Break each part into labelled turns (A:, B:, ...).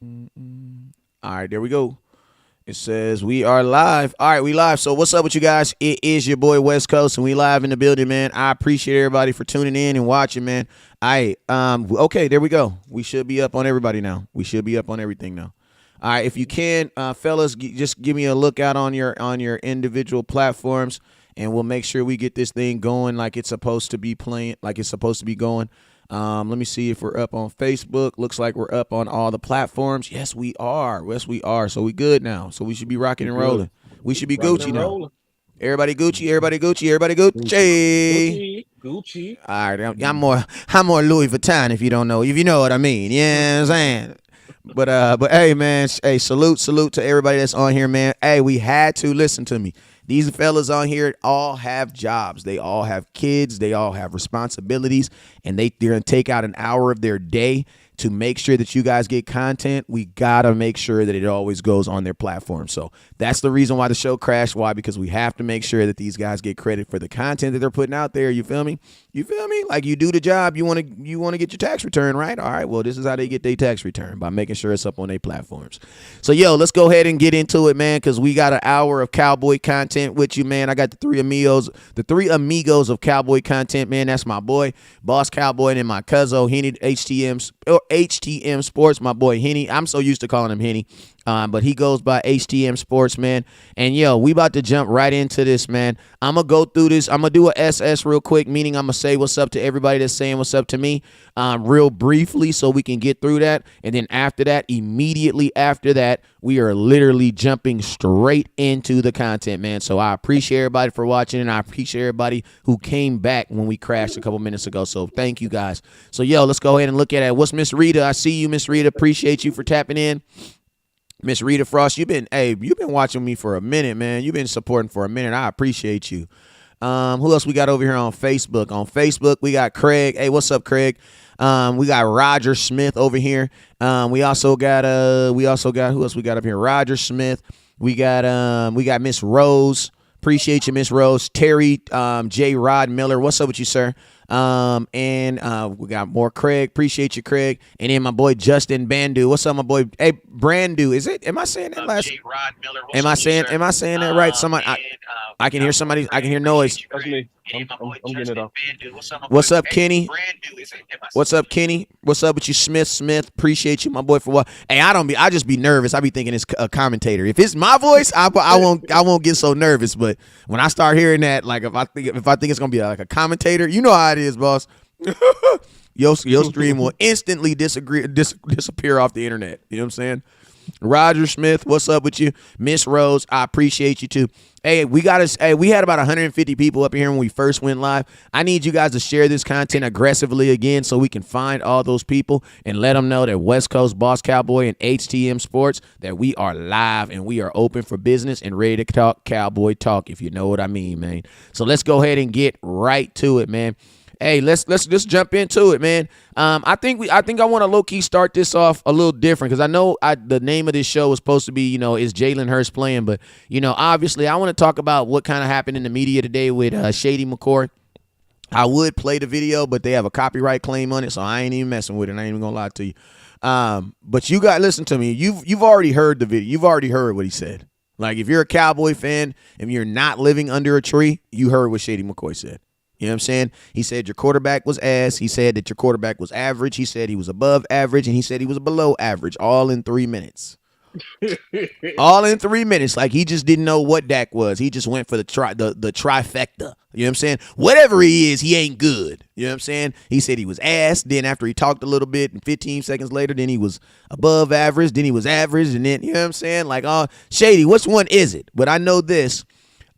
A: All right, there we go. It says we are live. All right, we live. So what's up with you guys? It is your boy West Coast, and we live in the building, man. I appreciate everybody for tuning in and watching, man. Okay, there we go. We should be up on everybody now. We should be up on everything now. All right, if you can, fellas, just give me a lookout on your individual platforms, and we'll make sure we get this thing going like it's supposed to be playing, like it's supposed to be going. Let me see if we're up on Facebook. Looks like we're up on all the platforms. Yes, we are. Yes, we are. So we good now. So we should be rocking
B: We
A: and
B: good.
A: rolling. We should be
B: Rocking
A: Gucci
B: and
A: now.
B: rolling.
A: Everybody Gucci. Everybody Gucci. Everybody
B: Gucci.
A: Gucci.
B: Gucci. Gucci.
A: All right, I'm more Louis Vuitton if you don't know. If you know what I mean. Yeah, you know what I'm saying. But hey man, hey, salute to everybody that's on here, man. Hey, we had to listen to me. These fellas on here all have jobs. They all have kids. They all have responsibilities, and they're gonna take out an hour of their day to make sure that you guys get content. We gotta make sure that it always goes on their platform. So that's the reason why the show crashed. Why? Because we have to make sure that these guys get credit for the content that they're putting out there. You feel me? You feel me? Like you do the job, you want to get your tax return, right? All right. Well, this is how they get their tax return, by making sure it's up on their platforms. So yo, let's go ahead and get into it, man, because we got an hour of cowboy content with you, man. I got the three amigos of cowboy content, man. That's my boy, Boss Cowboy, and my cousin Henny HTM Sports, my boy Henny. I'm so used to calling him Henny. But he goes by HTM Sports, man. And yo, we about to jump right into this, man. I'm gonna go through this. I'm gonna do a SS real quick, meaning I'm gonna say what's up to everybody that's saying what's up to me, real briefly, so we can get through that. And then after that, immediately after that, we are literally jumping straight into the content, man. So I appreciate everybody for watching, and I appreciate everybody who came back when we crashed a couple minutes ago. So thank you guys. So yo, let's go ahead and look at it. What's Miss Rita? I see you, Miss Rita. Appreciate you for tapping in. Miss Rita Frost, you've been watching me for a minute, man. You've been supporting for a minute. I appreciate you. Who else we got over here on Facebook? On Facebook, we got Craig. Hey, what's up, Craig? We got Roger Smith over here. We also got who else we got up here? Roger Smith. We got Miss Rose. Appreciate you, Miss Rose. Terry J. Rod Miller. What's up with you, sir? And we got more Craig. Appreciate you, Craig. And then my boy Justin Bandu. What's up, my boy? Hey, Brandu. Is it? Am I saying that last? J. Rod Miller. Am I saying that right? Somebody. I can hear somebody. I can hear noise.
B: That's me. I'm getting it off.
A: What's up, Kenny? What's up, Kenny? What's up with you, Smith? Appreciate you, my boy, for what? Hey, I just be nervous. I be thinking it's a commentator. If it's my voice, I won't get so nervous. But when I start hearing that, like if I think it's gonna be like a commentator, you know how it is, boss. Your stream will instantly disappear off the internet. You know what I'm saying? Roger Smith, what's up with you? Miss Rose, I appreciate you too. Hey, we had about 150 people up here when we first went live. I need you guys to share this content aggressively again so we can find all those people and let them know that West Coast Boss Cowboy and HTM Sports, that we are live and we are open for business and ready to talk cowboy talk, if you know what I mean, man. So let's go ahead and get right to it, man. Hey, let's just jump into it, man. I think I want to low key start this off a little different, because I know the name of this show was supposed to be, is Jalen Hurts playing, but obviously I want to talk about what kind of happened in the media today with Shady McCoy. I would play the video, but they have a copyright claim on it, so I ain't even messing with it. I ain't even gonna lie to you. But you got listen to me. You've already heard the video. You've already heard what he said. Like, if you're a Cowboy fan and you're not living under a tree, you heard what Shady McCoy said. You know what I'm saying? He said your quarterback was ass. He said that your quarterback was average. He said he was above average, and he said he was below average, all in 3 minutes. All in 3 minutes. Like, he just didn't know what Dak was. He just went for the trifecta. You know what I'm saying? Whatever he is, he ain't good. You know what I'm saying? He said he was ass. Then after he talked a little bit, and 15 seconds later, then he was above average. Then he was average. And then, you know what I'm saying? Like, Shady, which one is it? But I know this.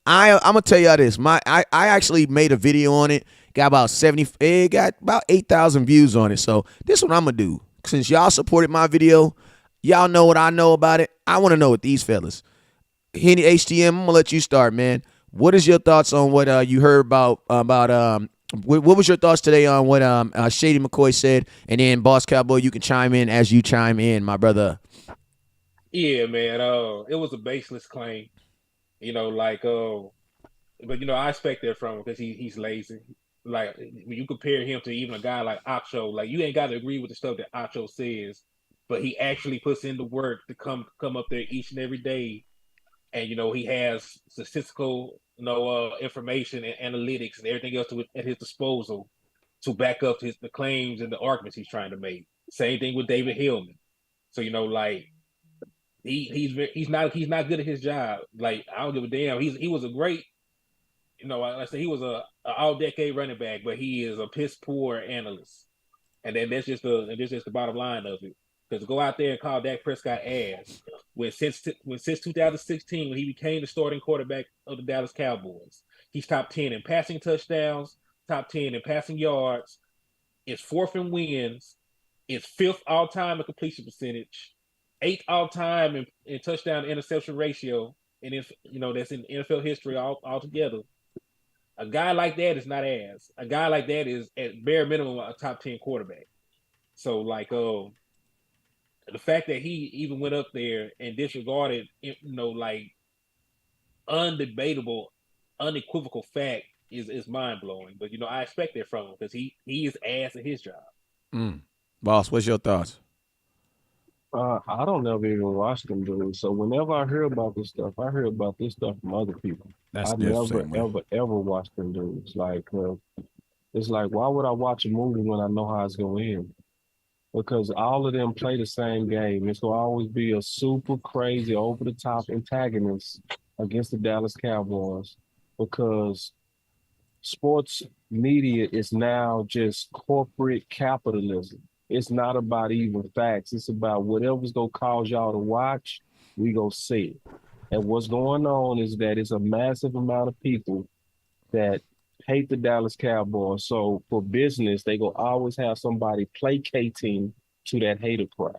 A: I'm gonna tell y'all this. I actually made a video on it. Got about 70. It got about 8,000 views on it. So this is what I'm gonna do. Since y'all supported my video, y'all know what I know about it. I want to know what these fellas. Henny HTM, I'm gonna let you start, man. What is your thoughts on what you heard about what was your thoughts today on what Shady McCoy said? And then Boss Cowboy, you can chime in as you chime in, my brother.
B: Yeah, man. It was a baseless claim. Like but I expect that from him because he's lazy. Like when you compare him to even a guy like Acho, like you ain't got to agree with the stuff that Acho says but he actually puts in the work to come up there each and every day. And he has statistical information and analytics and everything else at his disposal to back up the claims and the arguments he's trying to make. Same thing with David Hillman. So like he's not good at his job. Like, I don't give a damn. He was a great, I say he was a all decade running back, but he is a piss poor analyst. And then that's just the bottom line of it. Because to go out there and call Dak Prescott ass since 2016, when he became the starting quarterback of the Dallas Cowboys, he's top 10 in passing touchdowns, top 10 in passing yards, is fourth in wins, is fifth all time in completion percentage, eighth all time in touchdown to interception ratio, and if that's in NFL history altogether. A guy like that is not ass. A guy like that is at bare minimum a top 10 quarterback. So the fact that he even went up there and disregarded, undebatable, unequivocal fact is mind blowing. But I expect that from him because he is ass at his job.
A: Boss, what's your thoughts?
C: I don't never even watch them dudes. So whenever I hear about this stuff, I hear about this stuff from other people.
A: That's
C: I never, ever watch them dudes. Like, it's like, why would I watch a movie when I know how it's going to end? Because all of them play the same game. It's going to always be a super crazy, over-the-top antagonist against the Dallas Cowboys because sports media is now just corporate capitalism. It's not about even facts. It's about whatever's going to cause y'all to watch, we go see it. And what's going on is that it's a massive amount of people that hate the Dallas Cowboys. So for business, they going to always have somebody placating to that hater crowd.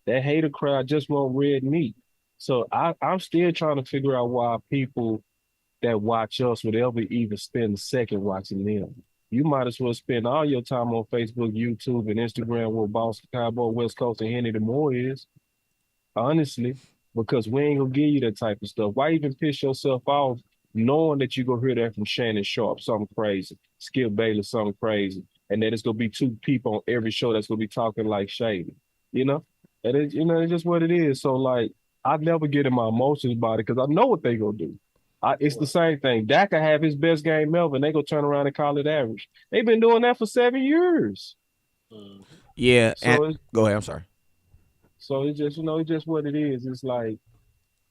C: That hater crowd just want red meat. So I'm still trying to figure out why people that watch us would ever even spend a second watching them. You might as well spend all your time on Facebook, YouTube, and Instagram where Boss Cowboy, West Coast, and Henny the Moore is. Honestly, because we ain't gonna give you that type of stuff. Why even piss yourself off knowing that you're gonna hear that from Shannon Sharp, something crazy, Skip Bayless, something crazy, and that it's gonna be two people on every show that's gonna be talking like Shady, And it's just what it is. So like, I never get in my emotions about it because I know what they gonna do. It's the same thing. Dak will have his best game ever, and they go turn around and call it average. They've been doing that for 7 years.
A: Yeah. So go ahead. I'm sorry.
C: So it's just, it's just what it is. It's like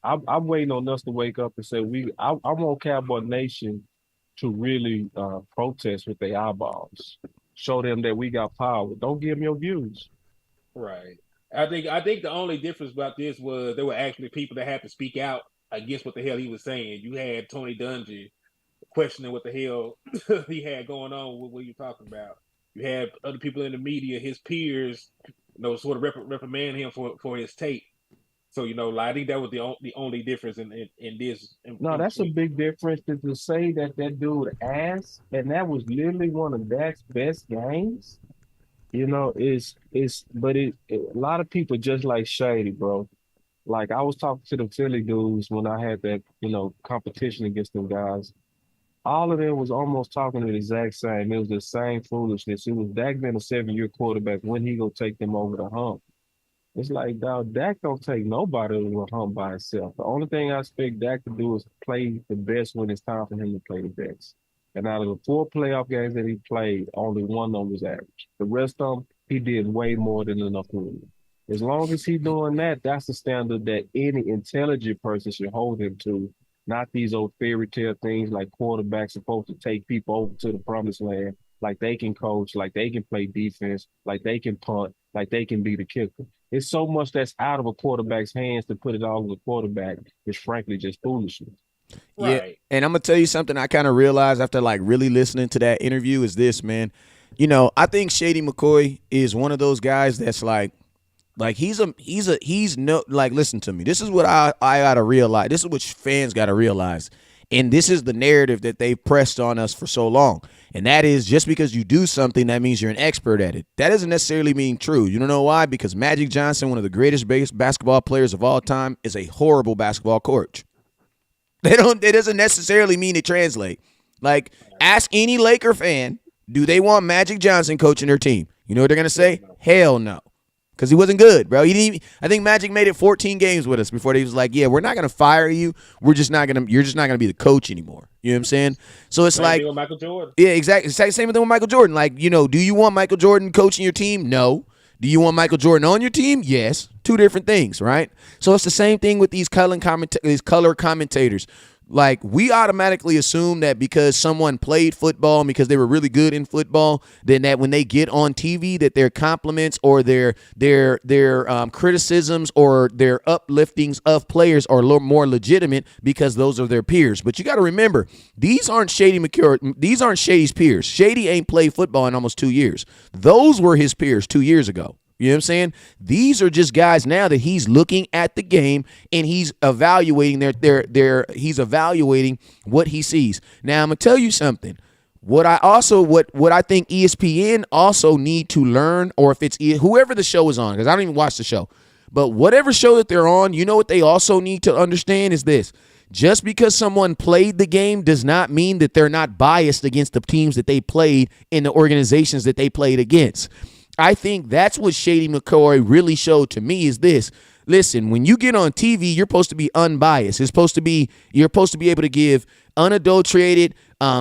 C: I'm waiting on us to wake up and say I want Cowboy Nation to really protest with their eyeballs. Show them that we got power. Don't give them your views.
B: Right. I think the only difference about this was there were actually people that had to speak out against what the hell he was saying. You had Tony Dungy questioning what the hell he had going on with what you're talking about. You had other people in the media, his peers, sort of reprimand him for his tape. So, I think that was the only difference in this.
C: No, that's a big difference to say that dude ass, and that was literally one of Dak's best games. But a lot of people just like Shady, bro. Like I was talking to the Philly dudes when I had that, competition against them guys. All of them was almost talking the exact same. It was the same foolishness. It was Dak being a 7-year quarterback. When he gonna take them over the hump? It's like, dog, Dak don't take nobody over the hump by himself. The only thing I expect Dak to do is play the best when it's time for him to play the best. And out of the 4 playoff games that he played, only one of them was average. The rest of them, he did way more than enough to win. As long as he's doing that, that's the standard that any intelligent person should hold him to, not these old fairy tale things like quarterbacks supposed to take people over to the promised land, like they can coach, like they can play defense, like they can punt, like they can be the kicker. It's so much that's out of a quarterback's hands to put it all on the quarterback. It's frankly just foolishness.
A: Yeah, right. And I'm gonna tell you something I kind of realized after really listening to that interview is this, man. I think Shady McCoy is one of those guys that's like he's no, like, listen to me. This is what I gotta realize. This is what fans gotta realize. And this is the narrative that they've pressed on us for so long. And that is, just because you do something, that means you're an expert at it. That doesn't necessarily mean true. You don't know why? Because Magic Johnson, one of the greatest basketball players of all time, is a horrible basketball coach. It doesn't necessarily mean it translate. Like, ask any Laker fan, do they want Magic Johnson coaching their team? You know what they're going to say? Hell no. because he wasn't good, bro. He didn't even, I think Magic made it 14 games with us before they was like, yeah, we're not gonna fire you. You're just not gonna be the coach anymore. You know what I'm saying? So it's
B: Same thing with Michael Jordan.
A: yeah, exactly. Same thing with Michael Jordan. Like, do you want Michael Jordan coaching your team? No. Do you want Michael Jordan on your team? Yes. Two different things, right? So it's the same thing with these color commentators. Like, we automatically assume that because someone played football and because they were really good in football, then that when they get on TV, that their compliments or their criticisms or their upliftings of players are a little more legitimate because those are their peers. But you got to remember, these aren't Shady McCoy. These aren't Shady's peers. Shady ain't played football in almost 2 years. Those were his peers 2 years ago. You know what I'm saying? These are just guys now that he's looking at the game and he's evaluating he's evaluating what he sees. Now I'm gonna tell you something. What I think ESPN also need to learn, or if it's whoever the show is on, because I don't even watch the show, but whatever show that they're on, you know what they also need to understand is this. Just because someone played the game does not mean that they're not biased against the teams that they played in the organizations that they played against. I think that's what Shady McCoy really showed to me is this. Listen, when you get on TV, you're supposed to be unbiased. You're supposed to be able to give unadulterated,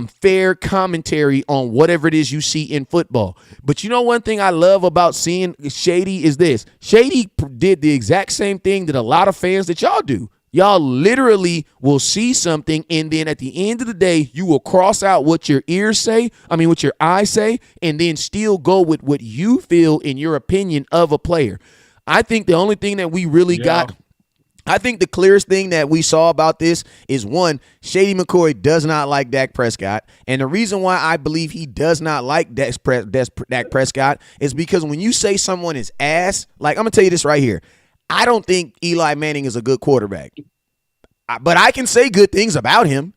A: fair commentary on whatever it is you see in football. But you know one thing I love about seeing Shady is this. Shady did the exact same thing that a lot of fans that y'all do. Y'all literally will see something, and then at the end of the day, you will cross out what your what your eyes say, and then still go with what you feel in your opinion of a player. I think the only thing that we really got, I think the clearest thing that we saw about this is, one, Shady McCoy does not like Dak Prescott. And the reason why I believe he does not like Dak Prescott is because when you say someone is ass, like I'm going to tell you this right here. I don't think Eli Manning is a good quarterback, but I can say good things about him.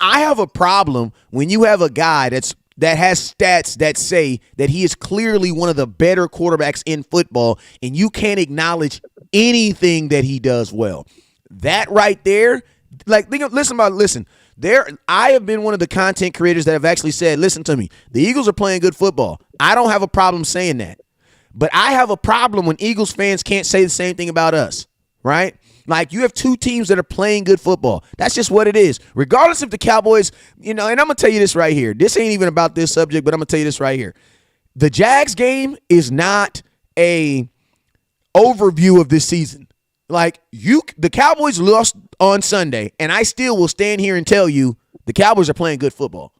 A: I have a problem when you have a guy that has stats that say that he is clearly one of the better quarterbacks in football, and you can't acknowledge anything that he does well. That right there, like, listen. I have been one of the content creators that have actually said, listen to me, the Eagles are playing good football. I don't have a problem saying that. But I have a problem when Eagles fans can't say the same thing about us, right? Like, you have two teams that are playing good football. That's just what it is. Regardless if the Cowboys, and I'm going to tell you this right here. This ain't even about this subject, but I'm going to tell you this right here. The Jags game is not a overview of this season. Like, the Cowboys lost on Sunday, and I still will stand here and tell you the Cowboys are playing good football.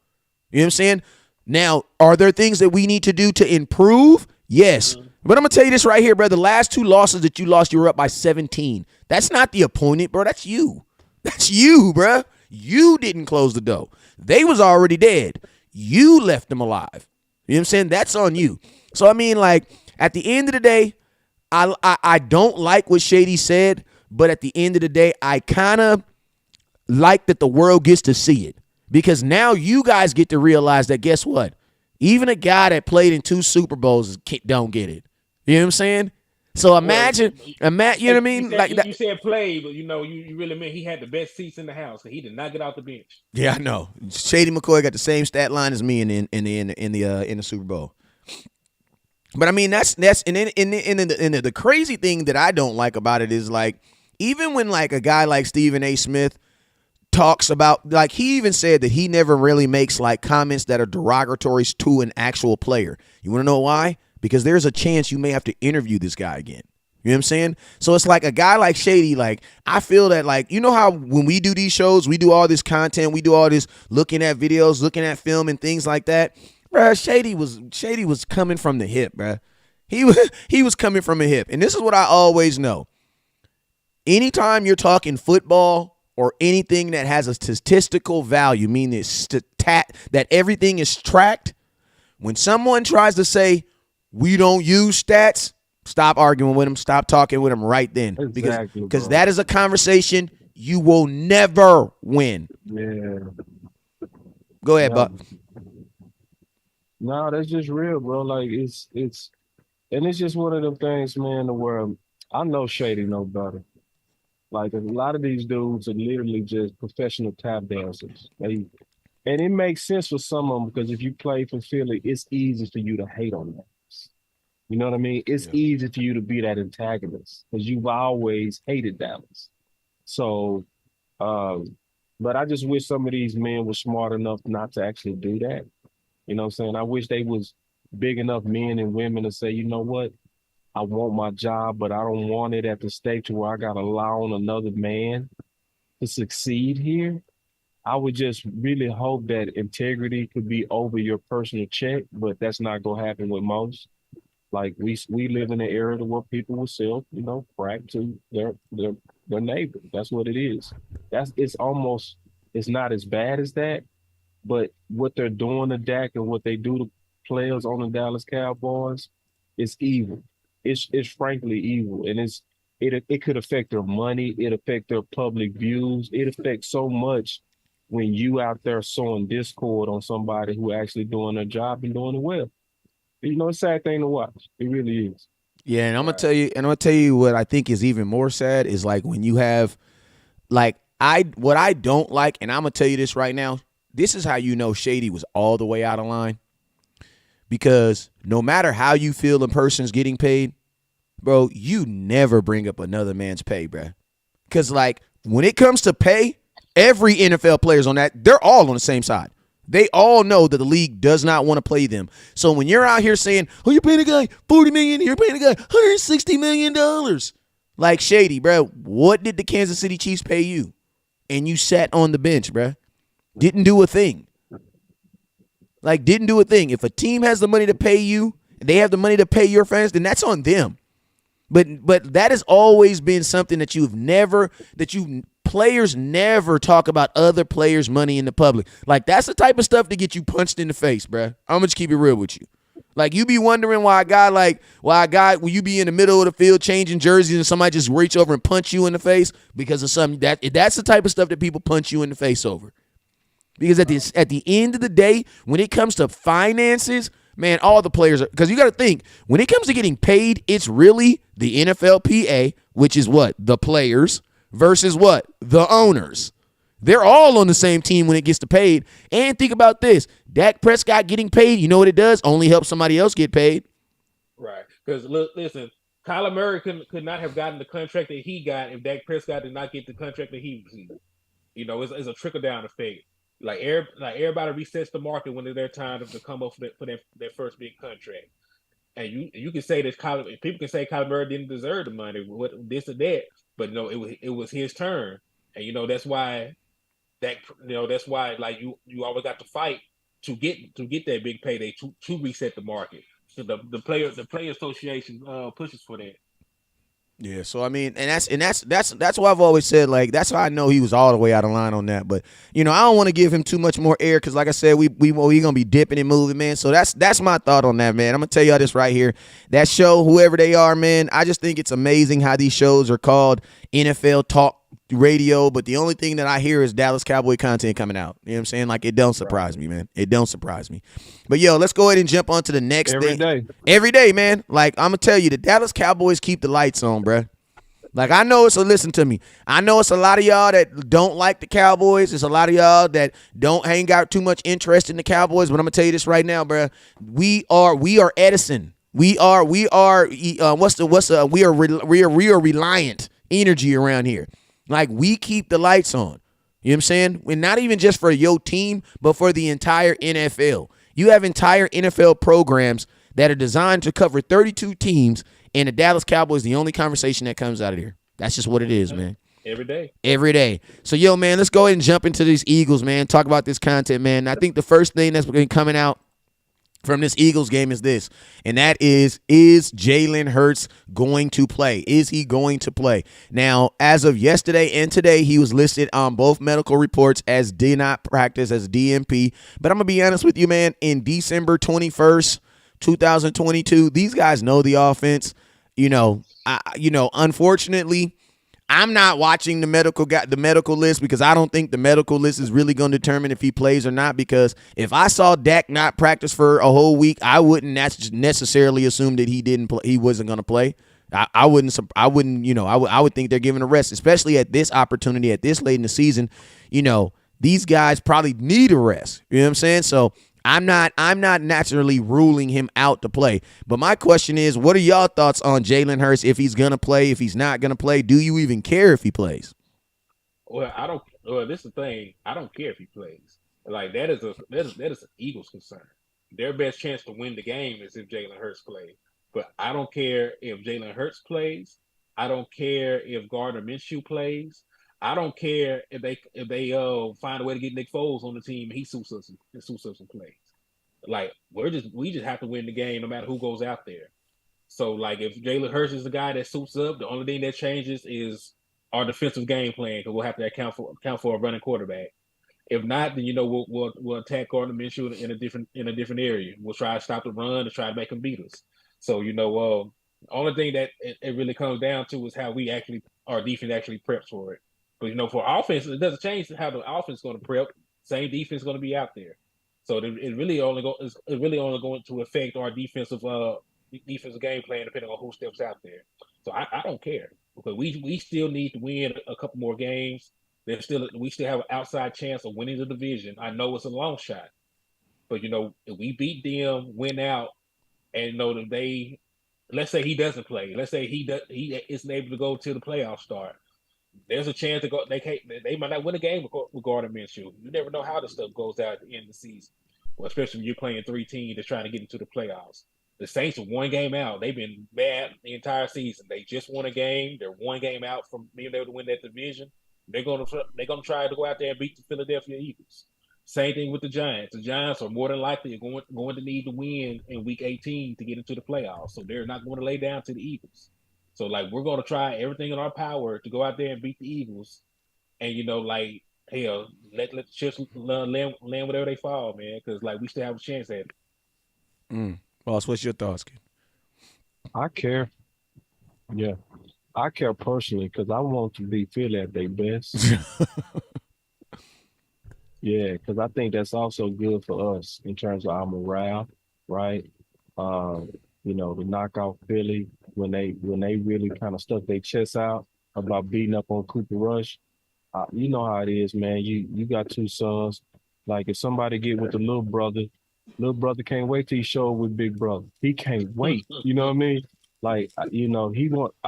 A: You know what I'm saying? Now, are there things that we need to do to improve? Yes. But I'm going to tell you this right here, bro. The last two losses that you lost, you were up by 17. That's not the opponent, bro. That's you. That's you, bro. You didn't close the door. They was already dead. You left them alive. You know what I'm saying? That's on you. So, I mean, like, at the end of the day, I don't like what Shady said, but at the end of the day, I kind of like that the world gets to see it. Because now you guys get to realize that, guess what? Even a guy that played in 2 Super Bowls don't get it. You know what I'm saying? So imagine, you know what I mean?
B: You said play, but you really meant he had the best seats in the house. He did not get off the bench.
A: Yeah, I know. Shady McCoy got the same stat line as me in the Super Bowl. But I mean, that's and the crazy thing that I don't like about it is, like, even when, like, a guy like Stephen A. Smith talks about, like, he even said that he never really makes, like, comments that are derogatory to an actual player. You want to know why? Because there's a chance you may have to interview this guy again. You know what I'm saying? So it's like a guy like Shady, like, I feel that, like, you know how when we do these shows, we do all this content, we do all this looking at videos, looking at film and things like that. Bruh, Shady was coming from the hip, bruh. He was coming from a hip. And this is what I always know. Anytime you're talking football or anything that has a statistical value, meaning that everything is tracked, when someone tries to say, we don't use stats, stop arguing with them, stop talking with them right then.
C: Exactly,
A: because that is a conversation you will never win.
C: Yeah.
A: Go ahead, Buck.
C: No, that's just real, bro. Like, it's just one of them things, man, where I know Shady know better. Like, a lot of these dudes are literally just professional tap dancers. And it makes sense for some of them, because if you play for Philly, it's easy for you to hate on them. You know what I mean? It's easy for you to be that antagonist because you've always hated Dallas. So, um, but I just wish some of these men were smart enough not to actually do that. You know what I'm saying? I wish they was big enough men and women to say, you know what? I want my job, but I don't want it at the stage where I got to allow on another man to succeed here. I would just really hope that integrity could be over your personal check, but that's not gonna happen with most. Like we live in an era where people will sell, crack to their neighbor. That's what it is. It's almost it's not as bad as that, but what they're doing to Dak and what they do to players on the Dallas Cowboys is evil. It's frankly evil, and it could affect their money. It affect their public views. It affects so much when you out there sowing discord on somebody who actually doing their job and doing it well. It's a sad thing to watch. It really is.
A: Yeah, and I'm gonna tell you what I think is even more sad is like when you have like what I don't like, and I'm gonna tell you this right now. This is how you know Shady was all the way out of line. Because no matter how you feel a person's getting paid, bro, you never bring up another man's pay, bro. Because, like, when it comes to pay, every NFL player's on that. They're all on the same side. They all know that the league does not want to play them. So when you're out here saying, oh, you're paying a guy $40 million, you're paying a guy $160 million. Like, Shady, bro, what did the Kansas City Chiefs pay you? And you sat on the bench, bro. Didn't do a thing. Like, didn't do a thing. If a team has the money to pay you, they have the money to pay your fans, then that's on them. But that has always been something that players never talk about other players' money in the public. Like, that's the type of stuff to get you punched in the face, bruh. I'm gonna just keep it real with you. Like, you be wondering why will you be in the middle of the field changing jerseys and somebody just reach over and punch you in the face because of something that's the type of stuff that people punch you in the face over. Because at the end of the day, when it comes to finances, man, all the players are, because you got to think, when it comes to getting paid, it's really the NFLPA, which is what? The players versus what? The owners. They're all on the same team when it gets to paid. And think about this. Dak Prescott getting paid, you know what it does? Only help somebody else get paid.
B: Right. Because, listen, Kyler Murray could not have gotten the contract that he got if Dak Prescott did not get the contract that he received. It's a trickle-down effect. Like everybody resets the market when it's their time to come up for their first big contract. And you can say that people can say Kyler Murray didn't deserve the money, what this or that, but no, it was his turn. And that's why like you always got to fight to get that big payday to reset the market. So the player association pushes for that.
A: Yeah, so I mean, and that's why I've always said, like, that's why I know he was all the way out of line on that. But I don't want to give him too much more air because, like I said, we gonna be dipping and moving, man. So that's my thought on that, man. I'm gonna tell y'all this right here. That show, whoever they are, man, I just think it's amazing how these shows are called NFL Talk Radio, but the only thing that I hear is Dallas Cowboy content coming out. You know what I'm saying? Like, it don't surprise me, man. It don't surprise me. But yo, let's go ahead and jump on to the next thing. Every day, man. Like, I'm gonna tell you, the Dallas Cowboys keep the lights on, bruh. Like, I know listen to me. I know it's a lot of y'all that don't like the Cowboys. There's a lot of y'all that don't hang out too much interest in the Cowboys, but I'm gonna tell you this right now, bruh. We are Edison. We are reliant energy around here. Like, we keep the lights on. You know what I'm saying? And not even just for your team, but for the entire NFL. You have entire NFL programs that are designed to cover 32 teams, and the Dallas Cowboys the only conversation that comes out of here. That's just what it is, man.
B: Every day.
A: Every day. So, yo, man, let's go ahead and jump into these Eagles, man. Talk about this content, man. I think the first thing that's been coming out from this Eagles game is this, and that is Jalen Hurts going to play? Is he going to play? Now, as of yesterday and today, he was listed on both medical reports as did not practice, as DNP. But I'm going to be honest with you, man, in December 21st, 2022, these guys know the offense. Unfortunately, I'm not watching the medical list because I don't think the medical list is really going to determine if he plays or not. Because if I saw Dak not practice for a whole week, I wouldn't necessarily assume that he wasn't going to play. I would think they're giving a rest, especially at this opportunity at this late in the season. These guys probably need a rest. You know what I'm saying? So I'm not naturally ruling him out to play. But my question is, what are y'all thoughts on Jalen Hurts if he's gonna play, if he's not gonna play? Do you even care if he plays?
B: Well, I don't. Well, this is the thing. I don't care if he plays. Like that is an Eagles concern. Their best chance to win the game is if Jalen Hurts plays. But I don't care if Jalen Hurts plays. I don't care if Gardner Minshew plays. I don't care if they find a way to get Nick Foles on the team and he suits us and plays. Like we just have to win the game no matter who goes out there. So like if Jalen Hurts is the guy that suits up, the only thing that changes is our defensive game plan because we'll have to account for a running quarterback. If not, then we'll attack Gardner Minshew in a different area. We'll try to stop the run and try to make him beat us. So the only thing that it really comes down to is how our defense actually preps for it. But for offense, it doesn't change how the offense is going to prep. Same defense is going to be out there. So it really only going to affect our defensive game plan depending on who steps out there. So I don't care because we still need to win a couple more games. We still have an outside chance of winning the division. I know it's a long shot, but if we beat them, win out, and that let's say he doesn't play, let's say he isn't able to go to the playoff start. There's a chance to go. They might not win a game with Gardner Minshew. You never know how this stuff goes out at the end of the season, well, especially when you're playing 3 teams that's trying to get into the playoffs. The Saints are 1 game out. They've been bad the entire season. They just won a game. They're 1 game out from being able to win that division. They're gonna try to go out there and beat the Philadelphia Eagles. Same thing with the Giants. The Giants are more than likely going to need to win in Week 18 to get into the playoffs. So they're not going to lay down to the Eagles. So we're going to try everything in our power to go out there and beat the Eagles, and hell, let the chips land whatever they fall, man. Because we still have a chance at it.
A: Boss, what's your thoughts, kid?
C: I care. Yeah. I care personally because I want to be Philly at their best. Yeah, because I think that's also good for us in terms of our morale, right? To knock out Philly when they really kind of stuck their chests out about beating up on Cooper Rush. You know how it is, man. You got 2 sons. Like if somebody get with the little brother can't wait till he show up with big brother. He can't wait. You know what I mean? I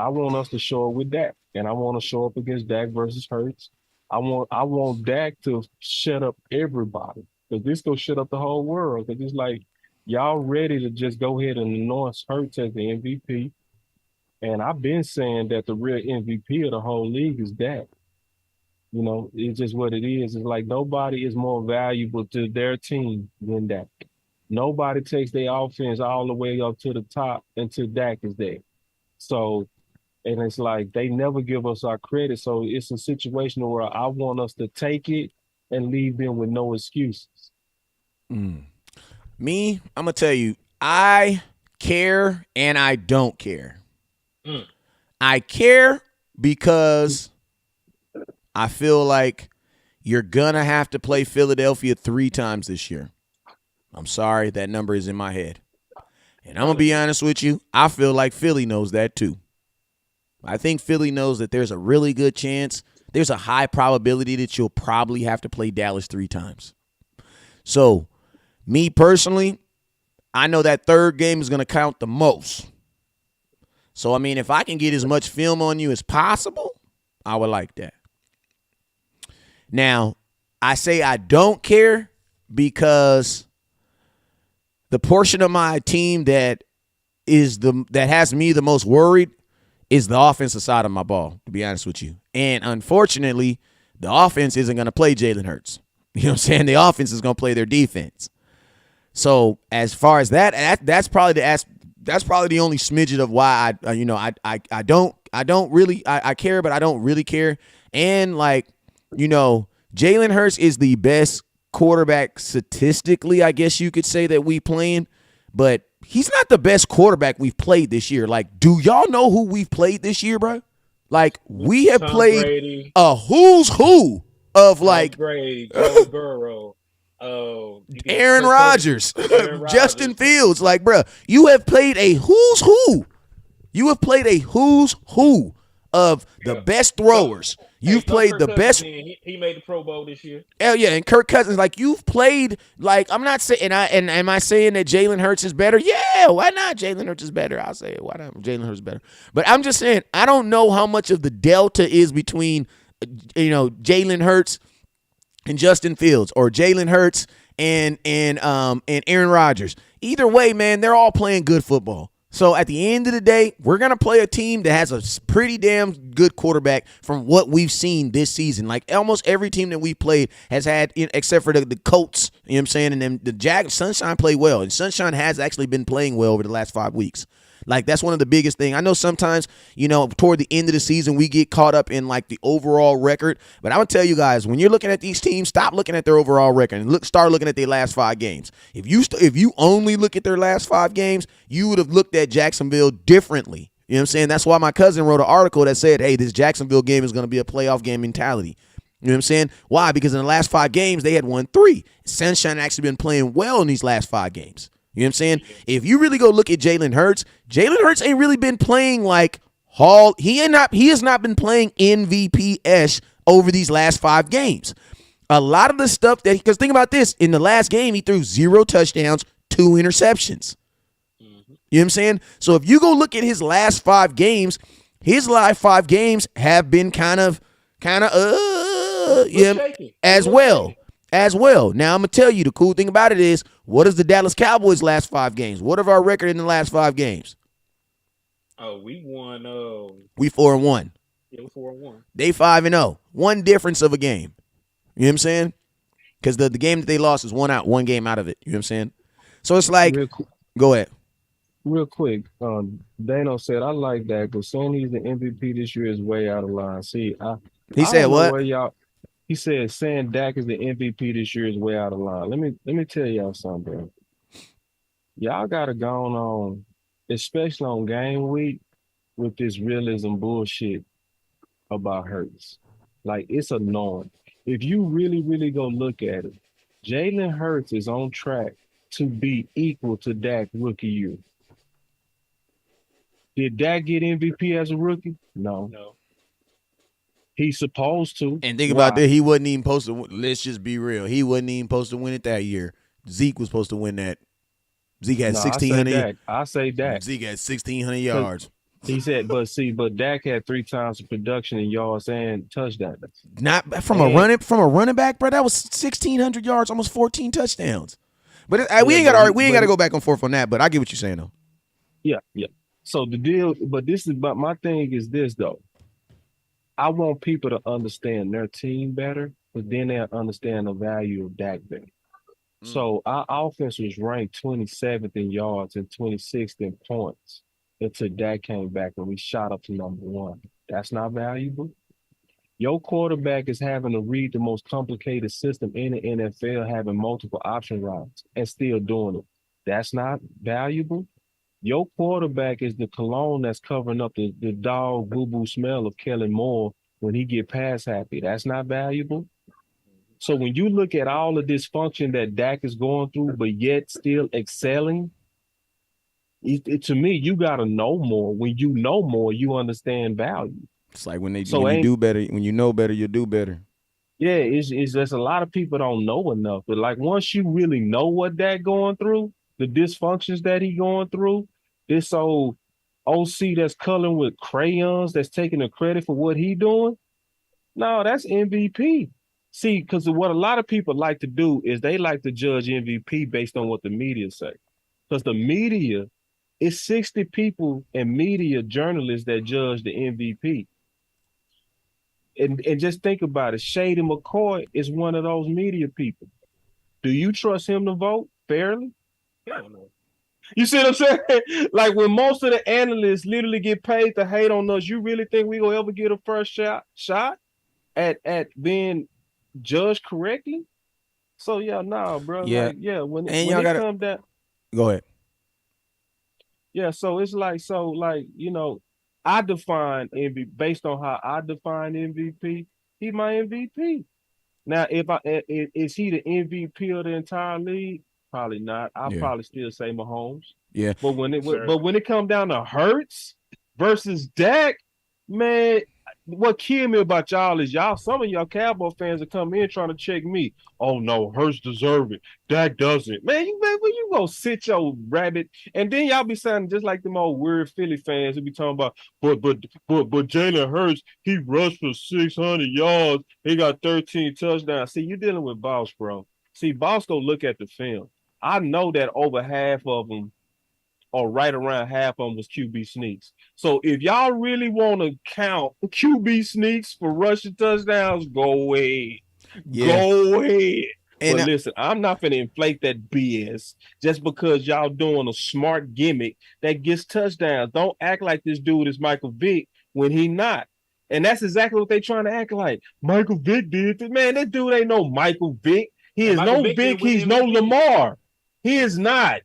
C: want us to show up with Dak, and I want to show up against Dak versus Hurts. I want Dak to shut up everybody because this gonna shut up the whole world. Because it's like y'all ready to just go ahead and announce Hurts as the MVP, and I've been saying that the real MVP of the whole league is Dak. It's just what it is. It's like nobody is more valuable to their team than Dak. Nobody takes their offense all the way up to the top until Dak is there. So, and it's like they never give us our credit. So it's a situation where I want us to take it and leave them with no excuses.
A: Me, I'm going to tell you, I care and I don't care. I care because I feel like you're going to have to play Philadelphia 3 times this year. I'm sorry, that number is in my head. And I'm going to be honest with you, I feel like Philly knows that too. I think Philly knows that there's a really good chance, there's a high probability that you'll probably have to play Dallas 3 times. So, me personally, I know that 3rd game is going to count the most. So, I mean, if I can get as much film on you as possible, I would like that. Now, I say I don't care because the portion of my team that has me the most worried is the offensive side of my ball, to be honest with you. And unfortunately, the offense isn't going to play Jalen Hurts. You know what I'm saying? The offense is going to play their defense. So as far as that's probably the only smidget of why I don't really care, but I don't really care. And Jalen Hurts is the best quarterback statistically, I guess you could say, that we playing, but he's not the best quarterback we've played this year. Do y'all know who we've played this year, bro? We have played Brady, a who's who of
B: Brady, Joe Burrow,
A: Aaron Rodgers, Justin Fields. Bro, you have played a who's who. You have played a who's who of the best throwers. You've played
B: Kirk
A: the
B: Cousins
A: best.
B: he made the Pro Bowl this year.
A: Hell yeah, and Kirk Cousins, like you've played, like I'm not saying, and am I saying that Jalen Hurts is better? Yeah, why not? Jalen Hurts is better. I'll say it. Why not? Jalen Hurts is better. But I'm just saying, I don't know how much of the delta is between, Jalen Hurts and Justin Fields, or Jalen Hurts and Aaron Rodgers. Either way, man, they're all playing good football. So at the end of the day, we're going to play a team that has a pretty damn good quarterback from what we've seen this season. Like almost every team that we've played has had, except for the Colts, you know what I'm saying? And then the Jags, Sunshine played well. And Sunshine has actually been playing well over the last 5 weeks. Like that's one of the biggest things. I know sometimes, toward the end of the season, we get caught up in like the overall record. But I'm gonna tell you guys, when you're looking at these teams, stop looking at their overall record and start looking at their last 5 games. If you only look at their last 5 games, you would have looked at Jacksonville differently. You know what I'm saying? That's why my cousin wrote an article that said, hey, this Jacksonville game is gonna be a playoff game mentality. You know what I'm saying? Why? Because in the last 5 games, they had won 3. Sunshine actually been playing well in these last 5 games. You know what I'm saying? If you really go look at Jalen Hurts ain't really been playing like Hall. He has not been playing MVP-ish over these last 5 games. A lot of the stuff because think about this, in the last game, he threw 0 touchdowns, 2 interceptions. You know what I'm saying? So if you go look at his last 5 games, his last 5 games have been kind of as well. Now, I'm going to tell you, the cool thing about it is, what is the Dallas Cowboys' last 5 games? What of our record in the last 5 games?
B: Oh, we won.
A: We 4-1.
B: Yeah, we 4-1.
A: They 5-0. One difference of a game. You know what I'm saying? Because the game that they lost is one game out of it. You know what I'm saying? So it's like, go ahead.
C: Real quick, Dano said, I like that, but saying he's the MVP this year is way out of line. See,
A: He said what?
C: He said saying Dak is the MVP this year is way out of line. Let me tell y'all something, bro. Y'all got it going on, especially on game week, with this realism bullshit about Hurts. Like, it's annoying. If you really, really go look at it, Jalen Hurts is on track to be equal to Dak rookie year. Did Dak get MVP as a rookie? No. He's supposed to.
A: And think about that. He wasn't even supposed to. Let's just be real. He wasn't even supposed to win it that year. Zeke was supposed to win that. Zeke had 1,600.
C: I say Dak.
A: Zeke had 1,600 yards.
C: He said, but Dak had 3 times the production in yards and touchdowns.
A: Not from a running back, bro. That was 1,600 yards, almost 14 touchdowns. But we ain't got to go back and forth on that. But I get what you're saying though.
C: Yeah. So the deal, but my thing is this though. I want people to understand their team better, but then they'll understand the value of Dak better. So our offense was ranked 27th in yards and 26th in points until Dak came back and we shot up to number 1. That's not valuable. Your quarterback is having to read the most complicated system in the NFL, having multiple option routes and still doing it. That's not valuable. Your quarterback is the cologne that's covering up the dog boo-boo smell of Kellen Moore when he get pass happy. That's not valuable. So when you look at all the dysfunction that Dak is going through, but yet still excelling, to me, you got to know more. When you know more, you understand value.
A: It's like when you do better, when you know better, you do better.
C: Yeah, it's just a lot of people don't know enough. But like once you really know what Dak going through, the dysfunctions that he going through, this old OC that's coloring with crayons, that's taking the credit for what he doing. No, that's MVP. See, because what a lot of people like to do is they like to judge MVP based on what the media say. Because the media, it's 60 people and media journalists that judge the MVP. And just think about it. Shady McCoy is one of those media people. Do you trust him to vote fairly?
B: I don't know.
C: You see what I'm saying? Like when most of the analysts literally get paid to hate on us, you really think we gonna ever get a first shot at being judged correctly? So yeah, bro.
A: Yeah,
C: like, yeah. When it comes down,
A: go ahead.
C: Yeah, so it's like I define MVP based on how I define MVP. He's my MVP. Now, is he the MVP of the entire league? Probably not. I'll probably still say Mahomes.
A: Yeah.
C: But when it comes down to Hurts versus Dak, Man, what killed me about y'all is some of y'all Cowboy fans are coming in trying to check me. Oh no, Hurts deserve it. Dak doesn't. Man, when you go sit your rabbit, and then y'all be sounding just like them old weird Philly fans who be talking about, but Jalen Hurts, he rushed for 600 yards. He got 13 touchdowns. See, you dealing with Boss, bro. See, Boss go look at the film. I know that over half of them, or right around half of them, was QB sneaks. So if y'all really want to count QB sneaks for rushing touchdowns, go ahead.
A: Yeah.
C: Go ahead.
A: And
C: But listen, I'm not going to inflate that BS just because y'all doing a smart gimmick that gets touchdowns. Don't act like this dude is Michael Vick when he not. And that's exactly what they trying to act like. Michael Vick did it. Man, that dude ain't no Michael Vick. He is no Vick. He's no Lamar. He is not.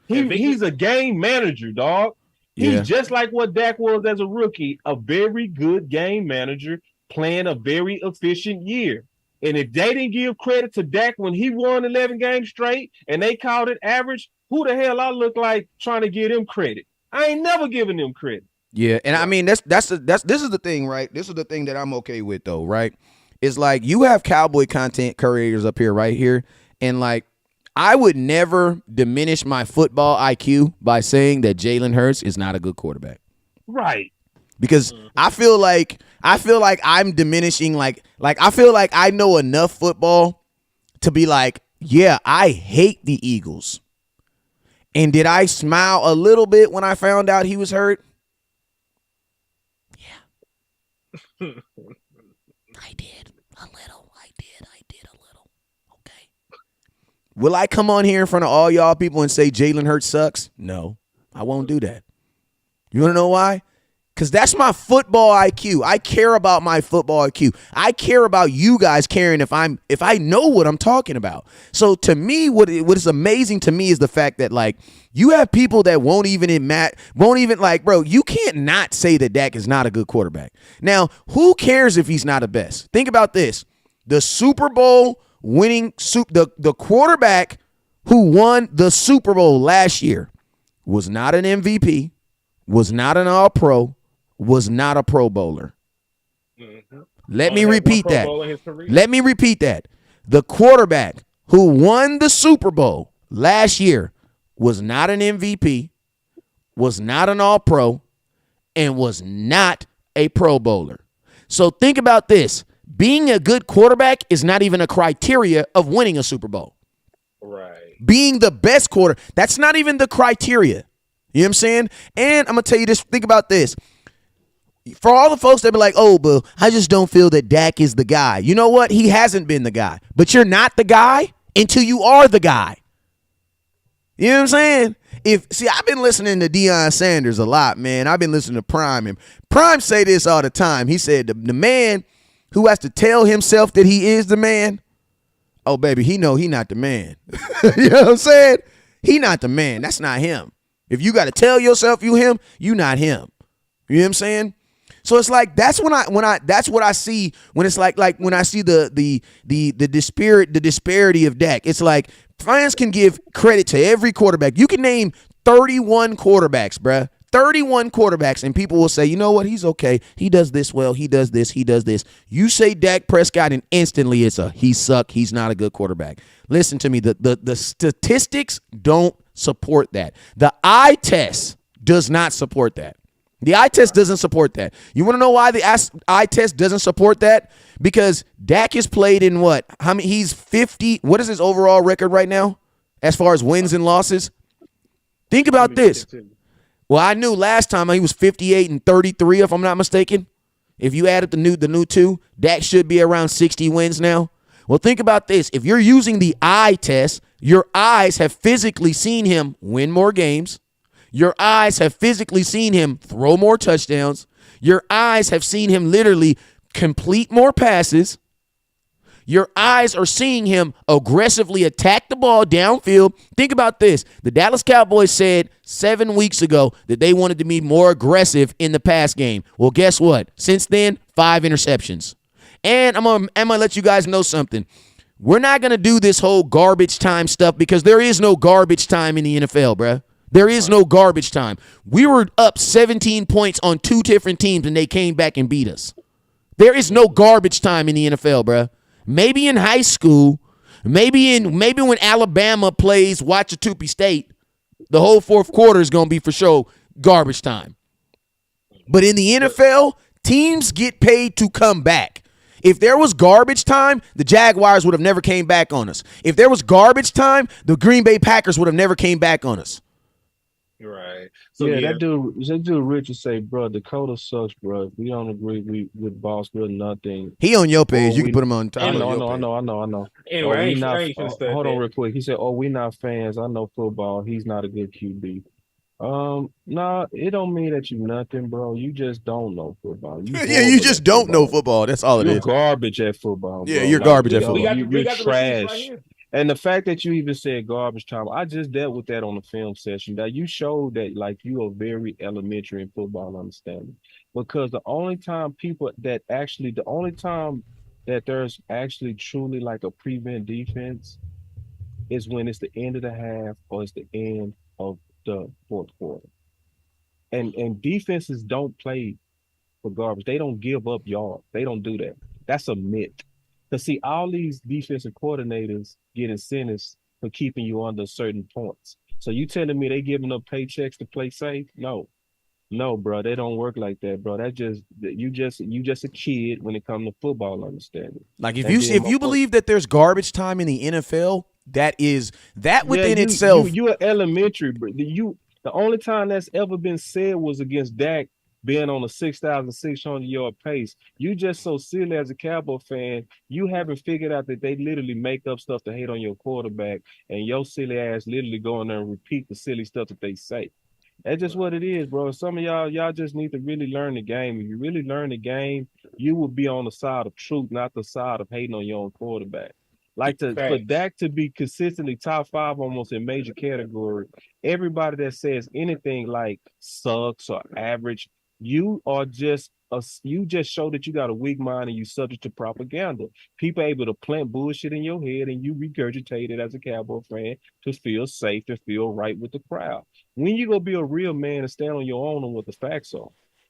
C: He's a game manager, dog. He's just like what Dak was as a rookie, a very good game manager playing a very efficient year. And if they didn't give credit to Dak when he won 11 games straight and they called it average, who the hell I look like trying to give him credit? I ain't never giving them credit.
A: Yeah, and I mean this is the thing, right? This is the thing that I'm okay with though, right? It's like you have Cowboy content creators up here right here, and like I would never diminish my football IQ by saying that Jalen Hurts is not a good quarterback.
C: Right.
A: Because I feel like I'm diminishing like I feel like I know enough football to be like, yeah, I hate the Eagles. And did I smile a little bit when I found out he was hurt? Yeah. I did a little. I did a little. Okay. Will I come on here in front of all y'all people and say Jalen Hurts sucks? No, I won't do that. You want to know why? Because that's my football IQ. I care about my football IQ. I care about you guys caring if I know what I'm talking about. So to me, what is amazing to me is the fact that like you have people that won't even like, bro, you can't not say that Dak is not a good quarterback. Now, who cares if he's not the best? Think about this. The Super Bowl winning the quarterback who won the Super Bowl last year was not an MVP, was not an All-Pro, was not a Pro Bowler. Mm-hmm. Let me repeat that. Let me repeat that. The quarterback who won the Super Bowl last year was not an MVP, was not an All-Pro, and was not a Pro Bowler. So think about this. Being a good quarterback is not even a criteria of winning a Super Bowl.
B: Right.
A: Being the best quarter, that's not even the criteria. You know what I'm saying? And I'm going to tell you this. Think about this. For all the folks that be like, oh, but I just don't feel that Dak is the guy. You know what? He hasn't been the guy. But you're not the guy until you are the guy. You know what I'm saying? I've been listening to Deion Sanders a lot, man. I've been listening to Prime. And Prime say this all the time. He said the man who has to tell himself that he is the man, oh, baby, he know he not the man. You know what I'm saying? He not the man. That's not him. If you got to tell yourself you him, you not him. You know what I'm saying? So it's like that's what I see when it's like when I see the disparity of Dak. It's like fans can give credit to every quarterback. You can name 31 quarterbacks, bruh. 31 quarterbacks, and people will say, you know what, he's okay. He does this well. He does this. He does this. You say Dak Prescott, and instantly it's he suck. He's not a good quarterback. Listen to me. The statistics don't support that. The eye test does not support that. The eye test doesn't support that. You want to know why the eye test doesn't support that? Because Dak has played in what? How many? He's 50. What is his overall record right now as far as wins and losses? Think about this. Well, I knew last time he was 58-33, if I'm not mistaken. If you added the new two, Dak should be around 60 wins now. Well, think about this. If you're using the eye test, your eyes have physically seen him win more games. Your eyes have physically seen him throw more touchdowns. Your eyes have seen him literally complete more passes. Your eyes are seeing him aggressively attack the ball downfield. Think about this. The Dallas Cowboys said 7 weeks ago that they wanted to be more aggressive in the pass game. Well, guess what? Since then, 5 interceptions. And I'm gonna let you guys know something. We're not going to do this whole garbage time stuff because there is no garbage time in the NFL, bruh. There is no garbage time. We were up 17 points on 2 different teams, and they came back and beat us. There is no garbage time in the NFL, bro. Maybe in high school, maybe when Alabama plays Wachatupi State, the whole fourth quarter is going to be for sure garbage time. But in the NFL, teams get paid to come back. If there was garbage time, the Jaguars would have never came back on us. If there was garbage time, the Green Bay Packers would have never came back on us.
B: Right.
C: So that dude Richard say, bro, Dakota sucks, bro. If we don't agree with Boss, we're nothing.
A: He on your page. You can put him on top.
C: I know.
B: Anyway,
C: hold on real quick. He said, we not fans. I know football. He's not a good QB. Nah, it don't mean that you nothing, bro. You just don't know football.
A: You just don't know football. That's all it is.
C: You're garbage at football.
A: Yeah,
C: bro.
A: You're garbage at football.
C: You're trash. And the fact that you even said garbage time, I just dealt with that on the film session. That you showed that like you are very elementary in football understanding. Because the only time that there's actually truly like a prevent defense is when it's the end of the half or it's the end of the fourth quarter. And defenses don't play for garbage. They don't give up yards. They don't do that. That's a myth. Because see, all these defensive coordinators get incentives for keeping you under certain points. So you telling me they giving up paychecks to play safe? No, bro, they don't work like that, bro. You just a kid when it comes to football understanding.
A: Like if you believe that there's garbage time in the NFL, that within itself.
C: You are elementary, bro. The only time that's ever been said was against Dak being on a 6,600-yard pace. You just so silly as a Cowboy fan. You haven't figured out that they literally make up stuff to hate on your quarterback, and your silly ass literally go in there and repeat the silly stuff that they say. That's just what it is, bro. Some of y'all just need to really learn the game. If you really learn the game, you will be on the side of truth, not the side of hating on your own quarterback. For Dak to be consistently top 5 almost in major category, everybody that says anything like sucks or average, you just show that you got a weak mind and you subject to propaganda. People able to plant bullshit in your head and you regurgitate it as a Cowboy fan to feel safe, to feel right with the crowd. When you gonna be a real man and stand on your own on what the facts are?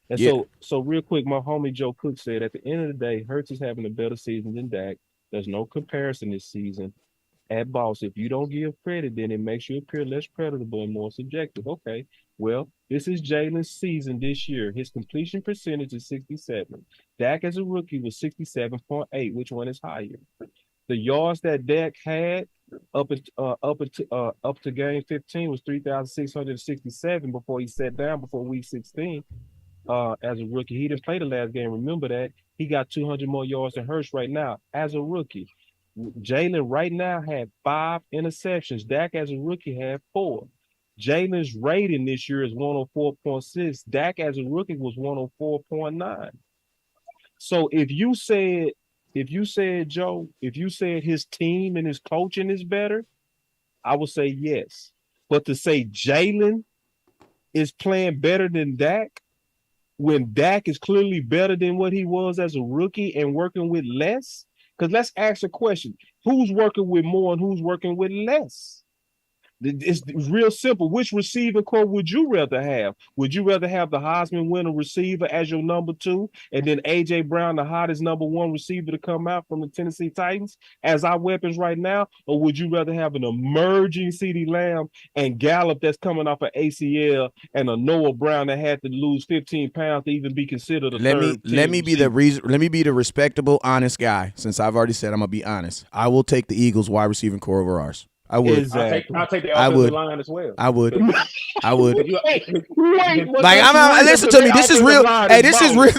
C: And so real quick, my homie Joe Cook said at the end of the day, Hurts is having a better season than Dak. There's no comparison this season. At Boss, if you don't give credit, then it makes you appear less creditable and more subjective. Okay, well, this is Jalen's season this year. His completion percentage is 67. Dak as a rookie was 67.8. Which one is higher? The yards that Dak had up to game 15 was 3,667 before he sat down before week 16. As a rookie, he didn't play the last game. Remember that he got 200 more yards than Hurts right now as a rookie. Jalen right now had 5 interceptions. Dak as a rookie had 4. Jalen's rating this year is 104.6. Dak as a rookie was 104.9. So if you said his team and his coaching is better, I would say yes. But to say Jalen is playing better than Dak, when Dak is clearly better than what he was as a rookie and working with less, because let's ask a question. Who's working with more and who's working with less? It's real simple. Which receiving core would you rather have? Would you rather have the Heisman winner receiver as your number 2 and then A.J. Brown, the hottest number 1 receiver to come out from the Tennessee Titans as our weapons right now? Or would you rather have an emerging CeeDee Lamb and Gallup that's coming off an ACL and a Noah Brown that had to lose 15 pounds to even be considered a third?
A: Let me be the respectable, honest guy. Since I've already said I'm going to be honest. I will take the Eagles wide receiving core over ours. I would.
C: Exactly.
B: I'll take the offensive line as well.
A: I would.
C: Wait,
A: listen to me. This is real. Hey, this is real.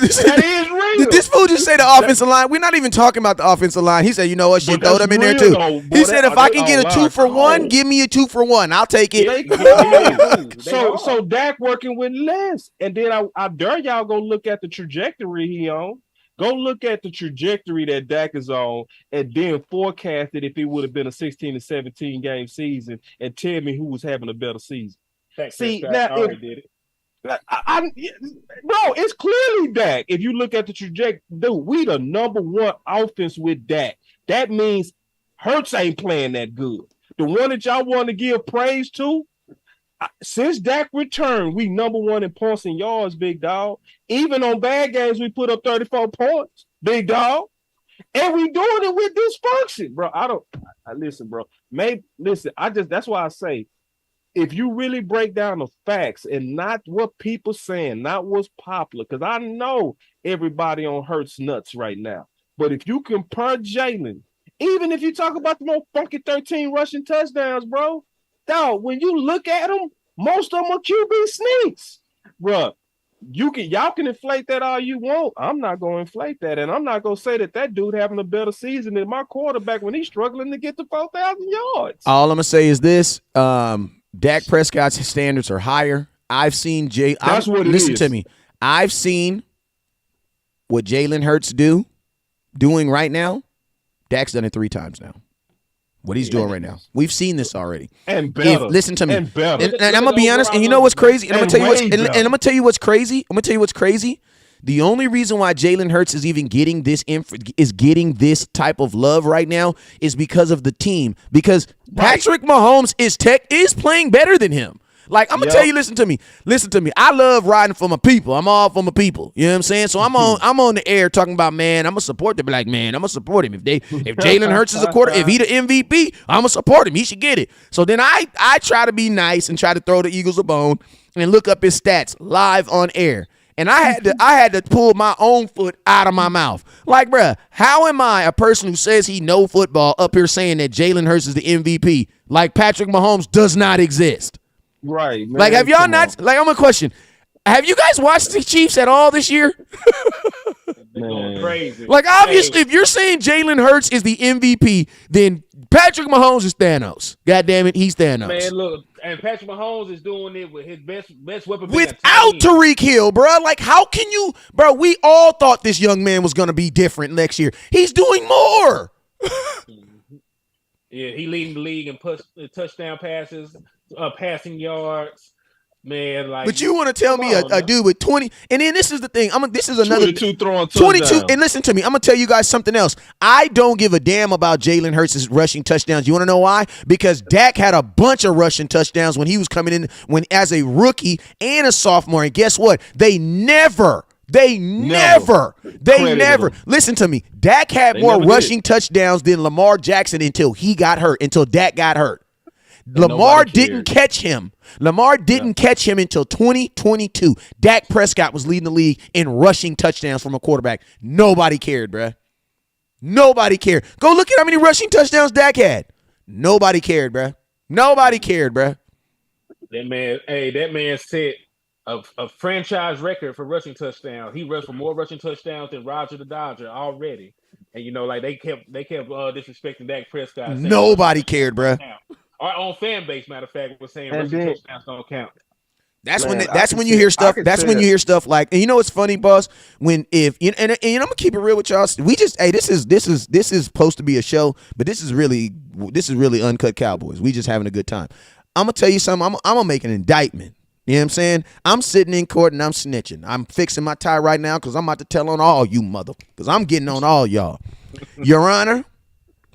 A: This fool just say the offensive line. We're not even talking about the offensive line. He said, you know what? Shit, throw them in there too. He said, if I can get a 2-for-1, give me a 2-for-1. I'll take it.
C: So Dak working with less, and then I dare y'all go look at the trajectory he on. Go look at the trajectory that Dak is on and then forecast it if it would have been a 16 to 17 game season and tell me who was having a better season.
B: See, now I already did it.
C: Bro, it's clearly Dak. If you look at the trajectory, dude, we the number 1 offense with Dak. That means Hurts ain't playing that good. The one that y'all want to give praise to, Since Dak returned, we number one in points and yards, big dog. Even on bad games, we put up 34 points, big dog. And we doing it with dysfunction, bro. I listen, bro. That's why I say, if you really break down the facts and not what people saying, not what's popular, because I know everybody on Hurts nuts right now. But if you compare Jalen, even if you talk about the most funky 13 rushing touchdowns, bro, dog, when you look at them, most of them are QB sneaks, bro. Y'all can inflate that all you want. I'm not going to inflate that, and I'm not going to say that dude having a better season than my quarterback when he's struggling to get to 4,000 yards.
A: All I'm gonna say is this: Dak Prescott's standards are higher. I've seen listen to me. I've seen what Jalen Hurts doing right now. Dak's done it 3 times now. What he's doing right now. We've seen this already.
C: And better.
A: Listen to me.
C: And better.
A: And I'm gonna be honest. And you know what's crazy? And I'm gonna tell you what's crazy. The only reason why Jalen Hurts is even getting this type of love right now is because of the team. Because Patrick Mahomes is playing better than him. Like, I'm gonna tell you, listen to me. I love riding for my people. I'm all for my people. You know what I'm saying? So I'm on the air talking about, man, I'm gonna support the black man. I'm gonna support him. If Jalen Hurts is if he the MVP, I'm gonna support him. He should get it. So then I try to be nice and try to throw the Eagles a bone and look up his stats live on air. And I had to pull my own foot out of my mouth. Like, bruh, how am I, a person who says he know football, up here saying that Jalen Hurts is the MVP? Like, Patrick Mahomes does not exist.
C: Right, man.
A: Like, have y'all not? Like, I'm a question. Have you guys watched the Chiefs at all this year?
B: They're going crazy.
A: Like, obviously, if you're saying Jalen Hurts is the MVP, then Patrick Mahomes is Thanos. God damn it, he's Thanos.
B: Man, look, and Patrick Mahomes is doing it with his best weapon.
A: Without Tyreek Hill, bro. Like, how can you, bro? We all thought this young man was gonna be different next year. He's doing more.
B: Yeah, he leading the league in touchdown passes, passing yards. Man, like,
A: but you want to tell me a dude with 20, and then this is the thing. This is another
C: 22 throwing
A: 22. And listen to me, I'm gonna tell you guys something else. I don't give a damn about Jalen Hurts' rushing touchdowns. You want to know why? Because Dak had a bunch of rushing touchdowns when he was coming in, when as a rookie and a sophomore. And guess what? They never. Listen to me. Dak had more rushing touchdowns than Lamar Jackson until Dak got hurt. Lamar didn't catch him. Catch him until 2022. Dak Prescott was leading the league in rushing touchdowns from a quarterback. Nobody cared, bruh. Nobody cared. Go look at how many rushing touchdowns Dak had. Nobody cared, bruh.
B: That man set a franchise record for rushing touchdowns. He rushed for more rushing touchdowns than Roger the Dodger already. And they kept disrespecting Dak Prescott.
A: Nobody cared, bruh.
B: Our own fan base, matter of fact, was saying rushing touchdowns don't count.
A: That's when you hear stuff. That's when you hear stuff like, and you know what's funny, boss? And I'm gonna keep it real with y'all. This is supposed to be a show, but this is really uncut Cowboys. We just having a good time. I'm gonna tell you something. I'm gonna make an indictment. You know what I'm saying? I'm sitting in court and I'm snitching. I'm fixing my tie right now because I'm about to tell on all you because I'm getting on all y'all. Your Honor,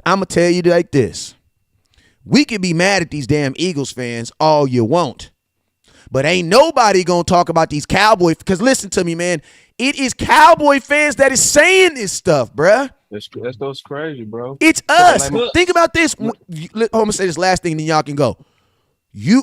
A: I'm gonna tell you like this. We can be mad at these damn Eagles fans all you want, but ain't nobody going to talk about these Cowboys, because listen to me, man. It is Cowboy fans that is saying this stuff, bruh.
C: That's crazy, bro.
A: It's us. Think about this. I'm going to say this last thing, and then y'all can go.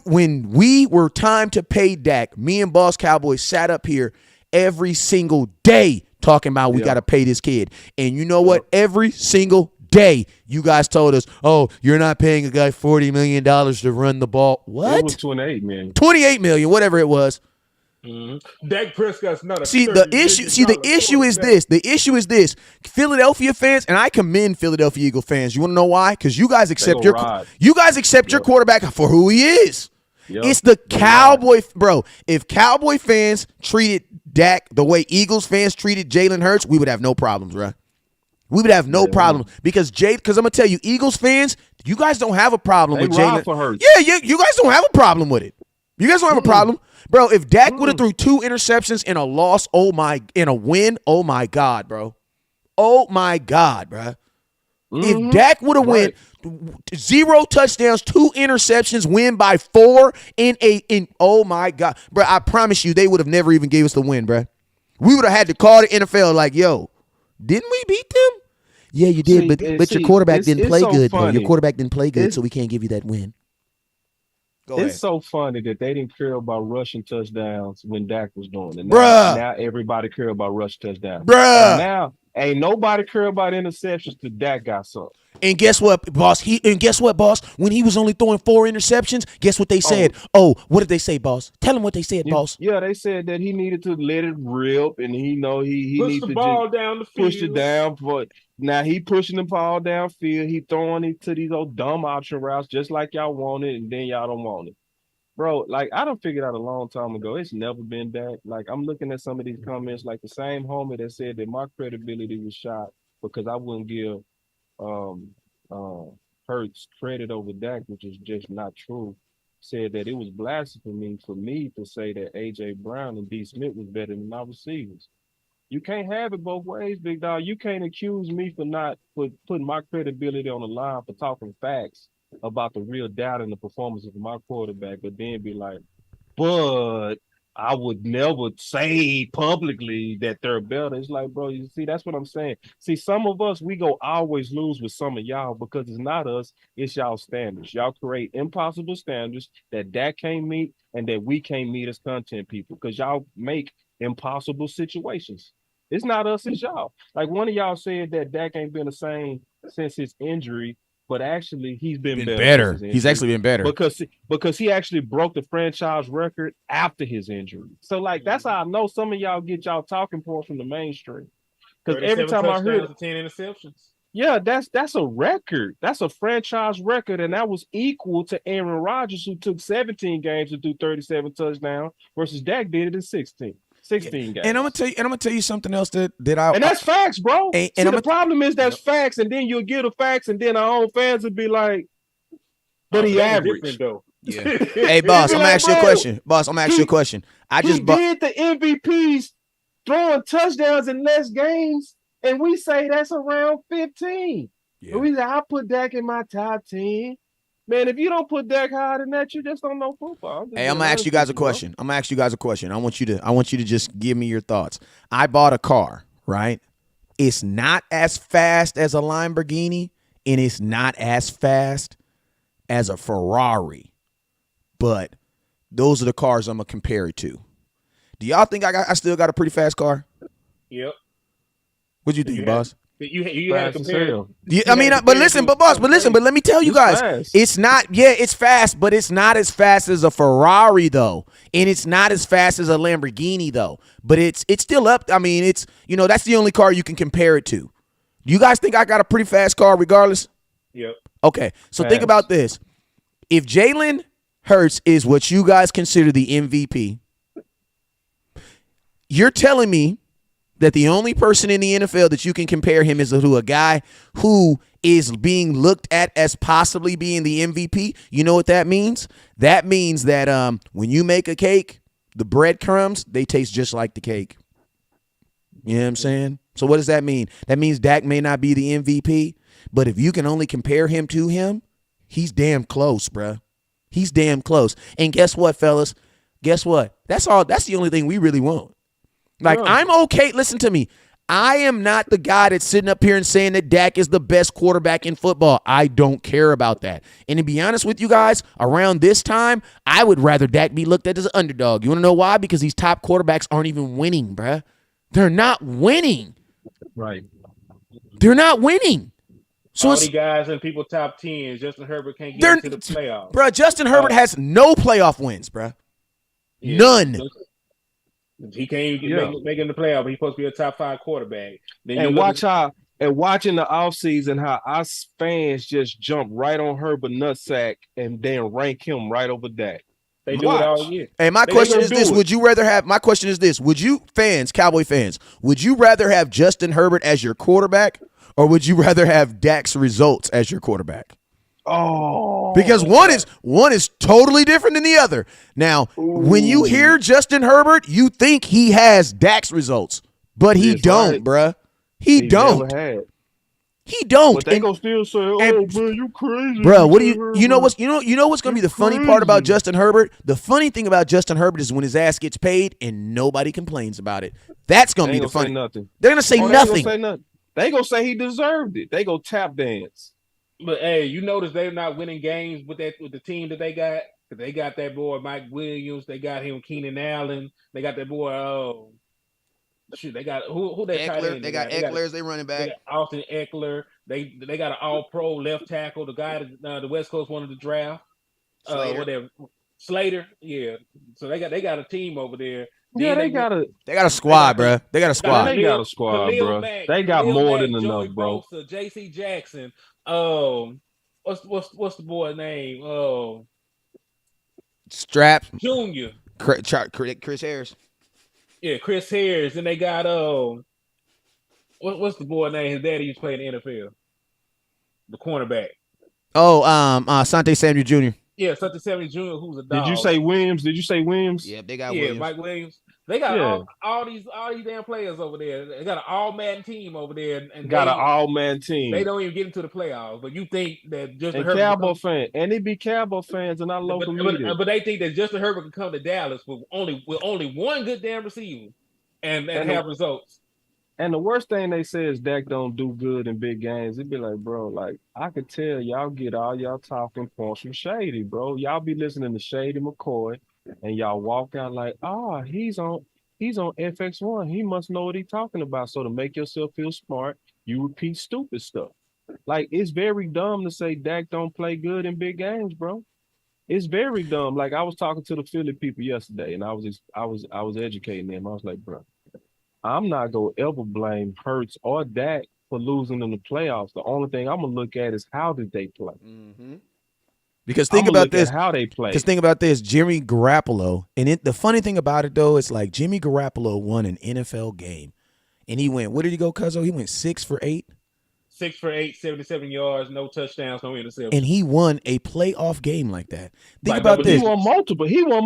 A: When we were time to pay Dak, me and Boss Cowboys sat up here every single day talking about we got to pay this kid. And you know what? Every single day you guys told us, oh, you're not paying a guy $40 million to run the ball. What?
C: It was 28 million.
A: 28 million, whatever it was.
B: Mm-hmm. Dak Prescott's not a
A: the issue is this. Philadelphia fans, and I commend Philadelphia Eagle fans. You want to know why? Because you guys accept your quarterback for who he is. Yep. It's the Cowboy, bro. If Cowboy fans treated Dak the way Eagles fans treated Jalen Hurts, we would have no problems, bro. We would have no problem because I'm gonna tell you, Eagles fans, you guys don't have a problem with Jalen. Yeah, you guys don't have a problem with it. You guys don't have a problem, bro. If Dak would have threw 2 interceptions in a loss, in a win, oh my God, bro. Oh my God, bro. If Dak would have
C: Right.
A: went 0 touchdowns, 2 interceptions, win by 4 in oh my God, bro! I promise you, they would have never even gave us the win, bro. We would have had to call the NFL like, "Yo, didn't we beat them?" Yeah, you did, but your quarterback didn't play
C: so
A: good, bro. Your
C: funny.
A: quarterback didn't play good, so we can't give you that win. Go
C: It's
A: ahead.
C: so funny that they didn't care about rushing touchdowns when Dak was doing it.
A: Bruh.
C: Now everybody care about rush touchdowns.
A: Bruh.
C: And now ain't nobody care about interceptions till Dak got some.
A: And guess what, boss? Boss? When he was only throwing 4 interceptions, guess what they said? Oh, what did they say, boss? Tell him what they said, boss.
C: Yeah, they said that he needed to let it rip, and he
B: push
C: needs
B: the
C: to
B: ball down the field.
C: push it down. But now he pushing the ball downfield. He throwing it to these old dumb option routes, just like y'all want it, and then y'all don't want it. Bro, like I done figured out a long time ago, it's never been Dak. Like I'm looking at some of these comments, like the same homie that said that my credibility was shot because I wouldn't give um Hurts credit over Dak, which is just not true. Said that it was blasphemy for me to say that AJ Brown and D Smith was better than my receivers. You can't have it both ways, big dog. You can't accuse me for putting my credibility on the line for talking facts about the real doubt in the performance of my quarterback, but then be like, but I would never say publicly that they're better. It's like, bro, you see, that's what I'm saying. See, some of us, we go always lose with some of y'all because it's not us, it's y'all standards. Y'all create impossible standards that can't meet and that we can't meet as content people because y'all make impossible situations. It's not us, it's y'all. Like one of y'all said that Dak ain't been the same since his injury, but actually he's been better.
A: He's actually been better
C: because he actually broke the franchise record after his injury. So like that's how I know some of y'all get y'all talking points from the mainstream. Because every time I heard
B: 10 interceptions.
C: Yeah, that's a record. That's a franchise record, and that was equal to Aaron Rodgers, who took 17 games to do 37 touchdowns, versus Dak did it in 16 games.
A: And I'm gonna tell you something else that I
C: and that's facts, bro.
A: And
C: the problem is that's facts, and then you'll get the facts, and then our own fans will be like, "But he average."
B: Though.
A: Yeah. Hey, boss, I'm gonna ask you a question. Boss, I'm gonna ask you a question.
C: He did the MVPs throwing touchdowns in less games, and we say that's around 15.
A: Yeah.
C: And we say I put Dak in my top 10. Man, if you don't put Dak higher than that, you just don't know football.
A: Hey, I'm gonna ask you guys a question. I want you to just give me your thoughts. I bought a car, right? It's not as fast as a Lamborghini, and it's not as fast as a Ferrari, but those are the cars I'm gonna compare it to. Do y'all think I still got a pretty fast car?
B: Yep.
A: What do you think, boss?
B: You had to compare.
A: Yeah, I mean, but let me tell you guys,
C: fast.
A: it's not. Yeah, it's fast, but it's not as fast as a Ferrari though, and it's not as fast as a Lamborghini though. But it's still up. I mean, it's that's the only car you can compare it to. You guys think I got a pretty fast car, regardless?
B: Yep.
A: Okay, so think about this: if Jalen Hurts is what you guys consider the MVP, you're telling me that the only person in the NFL that you can compare him is to a guy who is being looked at as possibly being the MVP. You know what that means? That means that when you make a cake, the breadcrumbs, they taste just like the cake. You know what I'm saying? So what does that mean? That means Dak may not be the MVP, but if you can only compare him to him, he's damn close, bruh. He's damn close. And guess what, fellas? Guess what? That's all. That's the only thing we really want. Like, I'm okay. Listen to me. I am not the guy that's sitting up here and saying that Dak is the best quarterback in football. I don't care about that. And to be honest with you guys, around this time, I would rather Dak be looked at as an underdog. You want to know why? Because these top quarterbacks aren't even winning, bruh. They're not winning.
C: Right.
A: They're not winning. So
B: all these guys in people top 10, Justin Herbert can't get into the playoffs.
A: Bruh, Justin Herbert has no playoff wins, bruh. Yeah. None.
B: He can't even make in the playoff, but he's supposed to be a top 5 quarterback. Then
C: and watching the offseason how us fans just jump right on Herbert nutsack and then rank him right over Dak.
B: They do it all year.
A: Hey, my question is this: would you rather have? My question is this: would you Cowboy fans, would you rather have Justin Herbert as your quarterback, or would you rather have Dak's results as your quarterback?
C: Oh,
A: because one is totally different than the other. Now, when you hear Justin Herbert, you think he has Dak's results, but he don't, bruh. He don't. He don't.
C: But they gonna still say, "Oh man, you crazy,
A: bro." What do you know? What's gonna be the funny part about Justin Herbert? The funny thing about Justin Herbert is when his ass gets paid and nobody complains about it. That's gonna be the funny.
C: Nothing.
A: They're gonna say nothing.
C: They gonna say he deserved it. They go tap dance.
B: But hey, you notice they're not winning games with the team that they got. They got that boy Mike Williams. They got him Keenan Allen. They got that boy. Shoot, they got who they
A: Eckler. They got Eckler as they running back.
B: They got Austin Eckler. They got an All-Pro left tackle. The guy that the West Coast wanted to draft. Slater. Yeah. So they got a team over there.
C: Yeah, they got
A: a squad, bro. They got a squad.
C: They got a squad, bro. They got more than enough, bro.
B: J.C. Jackson. What's the boy's name?
A: Strap
B: Junior.
A: Chris Harris.
B: Yeah, Chris Harris. And they got what's the boy's name? His daddy used to play in the NFL. The cornerback.
A: Sante Samuel Jr.
B: Yeah, Sante Samuel Jr. Who's a dog.
C: Did you say Williams?
A: Yeah, they got Williams.
B: Mike Williams. They got all these damn players over there. They got an all-man team over there, and
C: got an all-man team.
B: They don't even get into the playoffs. But you think that Justin Herbert
C: Cowboy fan, and they be Cowboy fans and not local media.
B: But they think that Justin Herbert can come to Dallas with only one good damn receiver and have results.
C: And the worst thing they say is Dak don't do good in big games. It'd be like, bro, like I could tell y'all get all y'all talking points from Shady, bro. Y'all be listening to Shady McCoy, and y'all walk out like, he's on FX1. He must know what he's talking about. So to make yourself feel smart, you repeat stupid stuff. Like it's very dumb to say Dak don't play good in big games, bro. It's very dumb. Like I was talking to the Philly people yesterday, and I was educating them. I was like, bro, I'm not gonna ever blame Hurts or Dak for losing in the playoffs. The only thing I'm gonna look at is how did they play.
A: Mm-hmm. Because think about this,
C: how they play.
A: Because think about this, Jimmy Garoppolo, and the funny thing about it though, it's like Jimmy Garoppolo won an NFL game, and he went. What did he go, Cuzzo? He went 6 for 8.
B: 6 for 8, 77 yards, no touchdowns, no interceptions.
A: And he won a playoff game like that. Think about this.
C: He won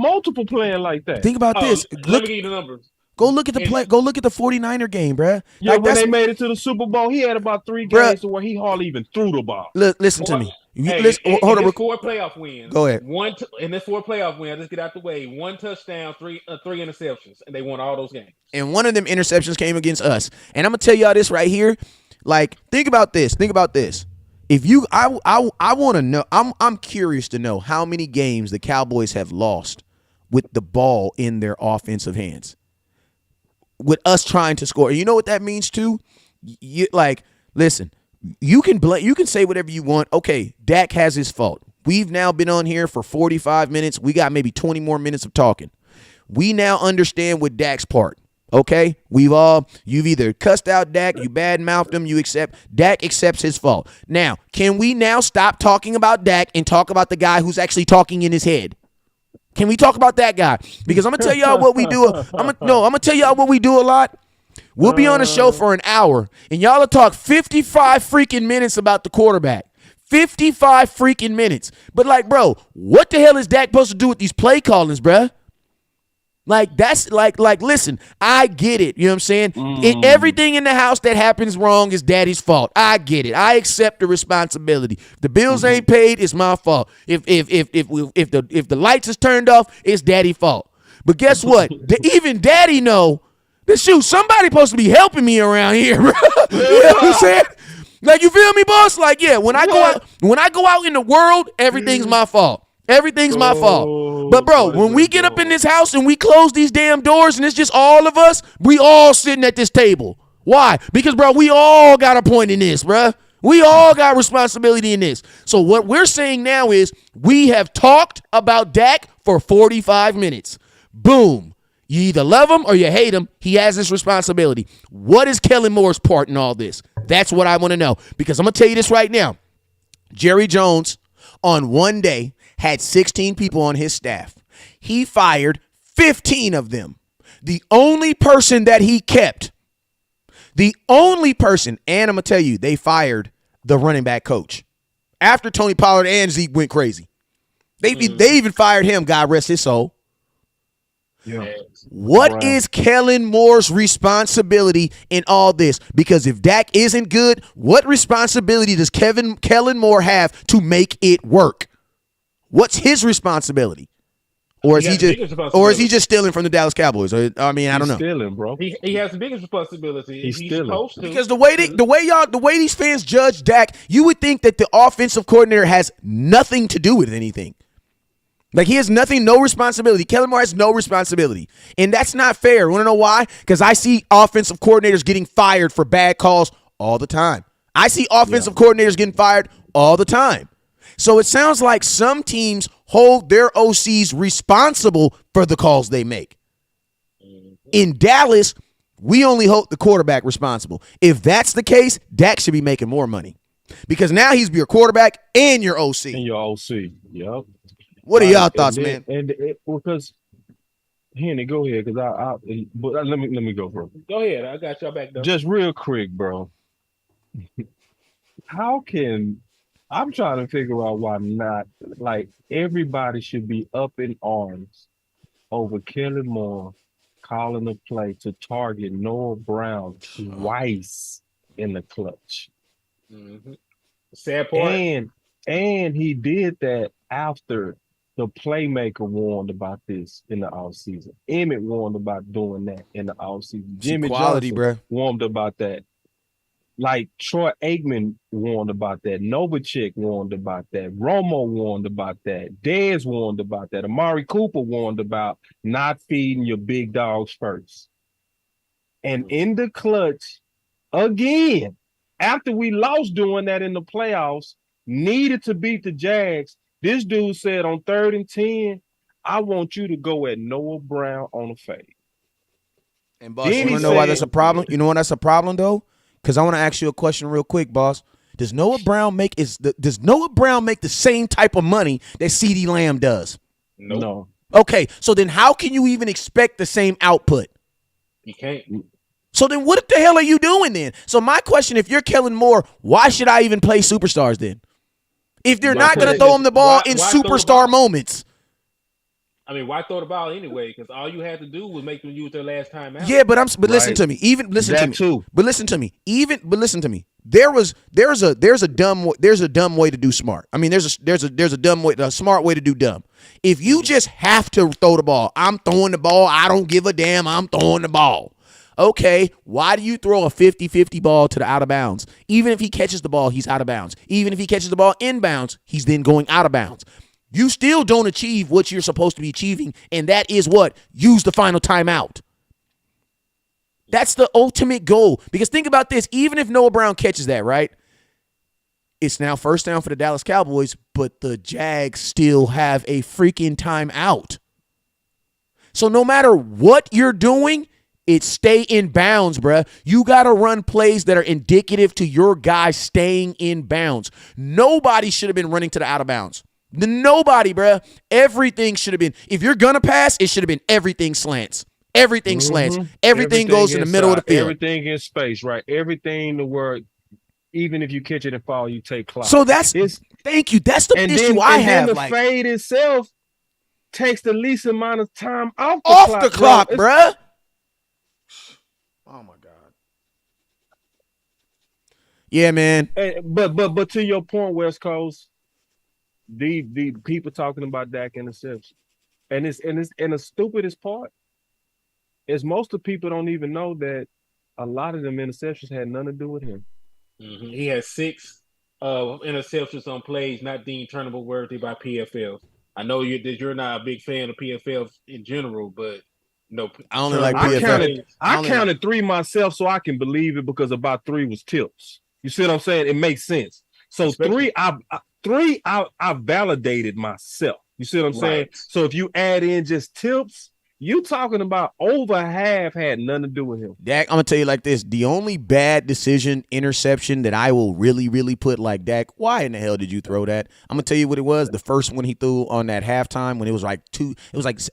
C: multiple playing like that.
A: Think about this.
B: Let me give you the numbers.
A: Go look at the play. Go look at the 49er game, bruh.
C: Yeah, like when they made it to the Super Bowl, he had about 3 games where he hardly even threw the ball.
A: Listen to me.
B: Hold on. 4 playoff wins.
A: Go ahead.
B: In this 4 playoff wins, let's get out the way. 1 touchdown, 3 interceptions, and they won all those games.
A: And one of them interceptions came against us. And I'm gonna tell y'all this right here. Like, think about this. If you, I want to know. I'm curious to know how many games the Cowboys have lost with the ball in their offensive hands, with us trying to score. You know what that means too? Listen. You can say whatever you want. Okay, Dak has his fault. We've now been on here for 45 minutes. We got maybe 20 more minutes of talking. We now understand what Dak's part. Okay? You've either cussed out Dak, you badmouthed him, Dak accepts his fault. Now, can we now stop talking about Dak and talk about the guy who's actually talking in his head? Can we talk about that guy? Because I'm going to tell y'all what we do. I'm going to tell y'all what we do a lot. We'll be on a show for an hour, and y'all will talk 55 freaking minutes about the quarterback. 55 freaking minutes. But, like, bro, what the hell is Dak supposed to do with these play callings, bruh? Like, that's, like, listen, I get it. You know what I'm saying? Everything in the house that happens wrong is daddy's fault. I get it. I accept the responsibility. If the bills ain't paid, it's my fault. If the lights is turned off, it's daddy's fault. But guess what? Even daddy know. Somebody supposed to be helping me around here, bro. You know what I'm saying? Like, you feel me, boss? Like, yeah, when I go out in the world, everything's my fault. Everything's my fault. But, bro, when we get up in this house and we close these damn doors and it's just all of us, we all sitting at this table. Why? Because, bro, we all got a point in this, bro. We all got responsibility in this. So what we're saying now is we have talked about Dak for 45 minutes. Boom. You either love him or you hate him. He has this responsibility. What is Kellen Moore's part in all this? That's what I want to know. Because I'm going to tell you this right now. Jerry Jones, on one day, had 16 people on his staff. He fired 15 of them. The only person that he kept, and I'm going to tell you, they fired the running back coach. After Tony Pollard and Zeke went crazy. They even fired him, God rest his soul.
C: Yeah.
A: What
C: Brown.
A: is Kellen Moore's responsibility in all this? Because if Dak isn't good, what responsibility does Kellen Moore have to make it work? What's his responsibility? Or is he just stealing from the Dallas Cowboys? I don't know.
C: He's stealing, bro.
B: He has the biggest responsibility.
C: He's stealing.
B: Supposed to.
A: Because the way these fans judge Dak, you would think that the offensive coordinator has nothing to do with anything. Like, he has no responsibility. Kellen Moore has no responsibility. And that's not fair. Want to know why? Because I see offensive coordinators getting fired for bad calls all the time. I see offensive coordinators getting fired all the time. So it sounds like some teams hold their OCs responsible for the calls they make. In Dallas, we only hold the quarterback responsible. If that's the case, Dak should be making more money. Because now he's your quarterback and your OC.
C: And your OC, yep.
A: What are y'all thoughts, man?
C: Because Henny, go ahead, because let me go, bro.
B: Go ahead, I got y'all back though.
C: Just real quick, bro. I'm trying to figure out why not, like, everybody should be up in arms over Kellen Moore calling a play to target Noah Brown twice in the clutch.
B: Mm-hmm. Sad part.
C: And he did that after the playmaker warned about this in the offseason. Emmett warned about doing that in the offseason. Jimmy Johnson warned about that. Like, Troy Aikman warned about that. Novacek warned about that. Romo warned about that. Dez warned about that. Amari Cooper warned about not feeding your big dogs first. And in the clutch, again, after we lost doing that in the playoffs, needed to beat the Jags, this dude said on 3rd and 10, I want you to go at Noah Brown on a fade.
A: And boss, you want to know why that's a problem? You know why that's a problem, though? Because I want to ask you a question real quick, boss. Does Noah Brown make the same type of money that CeeDee Lamb does?
C: No.
A: Okay, so then how can you even expect the same output?
B: You can't.
A: So then what the hell are you doing then? So my question, if you're Kellen Moore, why should I even play superstars then? If they're not going to throw him the ball in superstar moments.
B: I mean, why throw the ball anyway? Because all you had to do was make them use their last time out.
A: Yeah, but listen to me. Listen to me. There's a dumb way to do smart. I mean, there's a smart way to do dumb. If you just have to throw the ball, I'm throwing the ball. I don't give a damn. I'm throwing the ball. Okay, why do you throw a 50-50 ball to the out of bounds? Even if he catches the ball, he's out of bounds. Even if he catches the ball inbounds, he's then going out of bounds. You still don't achieve what you're supposed to be achieving, and that is what? Use the final timeout. That's the ultimate goal. Because think about this. Even if Noah Brown catches that, right? It's now first down for the Dallas Cowboys, but the Jags still have a freaking timeout. So no matter what you're doing, it's stay in bounds, bruh. You got to run plays that are indicative to your guy staying in bounds. Nobody should have been running to the out of bounds. Nobody, bruh. Everything should have been. If you're going to pass, it should have been everything slants. Everything slants. Everything goes in the middle of the field.
C: Everything in space, right? Everything the word. Even if you catch it and fall, you take clock.
A: So thank you. That's the issue I have.
C: And then the fade itself takes the least amount of time off
A: the clock, bruh. Oh my God. Yeah, man.
C: But to your point, West Coast, the people talking about Dak interception, and the stupidest part is most of the people don't even know that a lot of them interceptions had nothing to do with him.
B: Mm-hmm. He has 6 interceptions on plays not deemed turnable worthy by PFL. I know you're not a big fan of PFL in general, but no,
A: I only like PFL.
C: I counted 3 myself so I can believe it because about 3 was tips. You see what I'm saying? It makes sense. So especially 3, I validated myself. You see what I'm saying? So if you add in just tips, you talking about over half had nothing to do with him.
A: Dak, I'm going to tell you like this. The only bad decision, interception that I will really, really put like, Dak, why in the hell did you throw that? I'm going to tell you what it was. The first one he threw on that halftime when it was like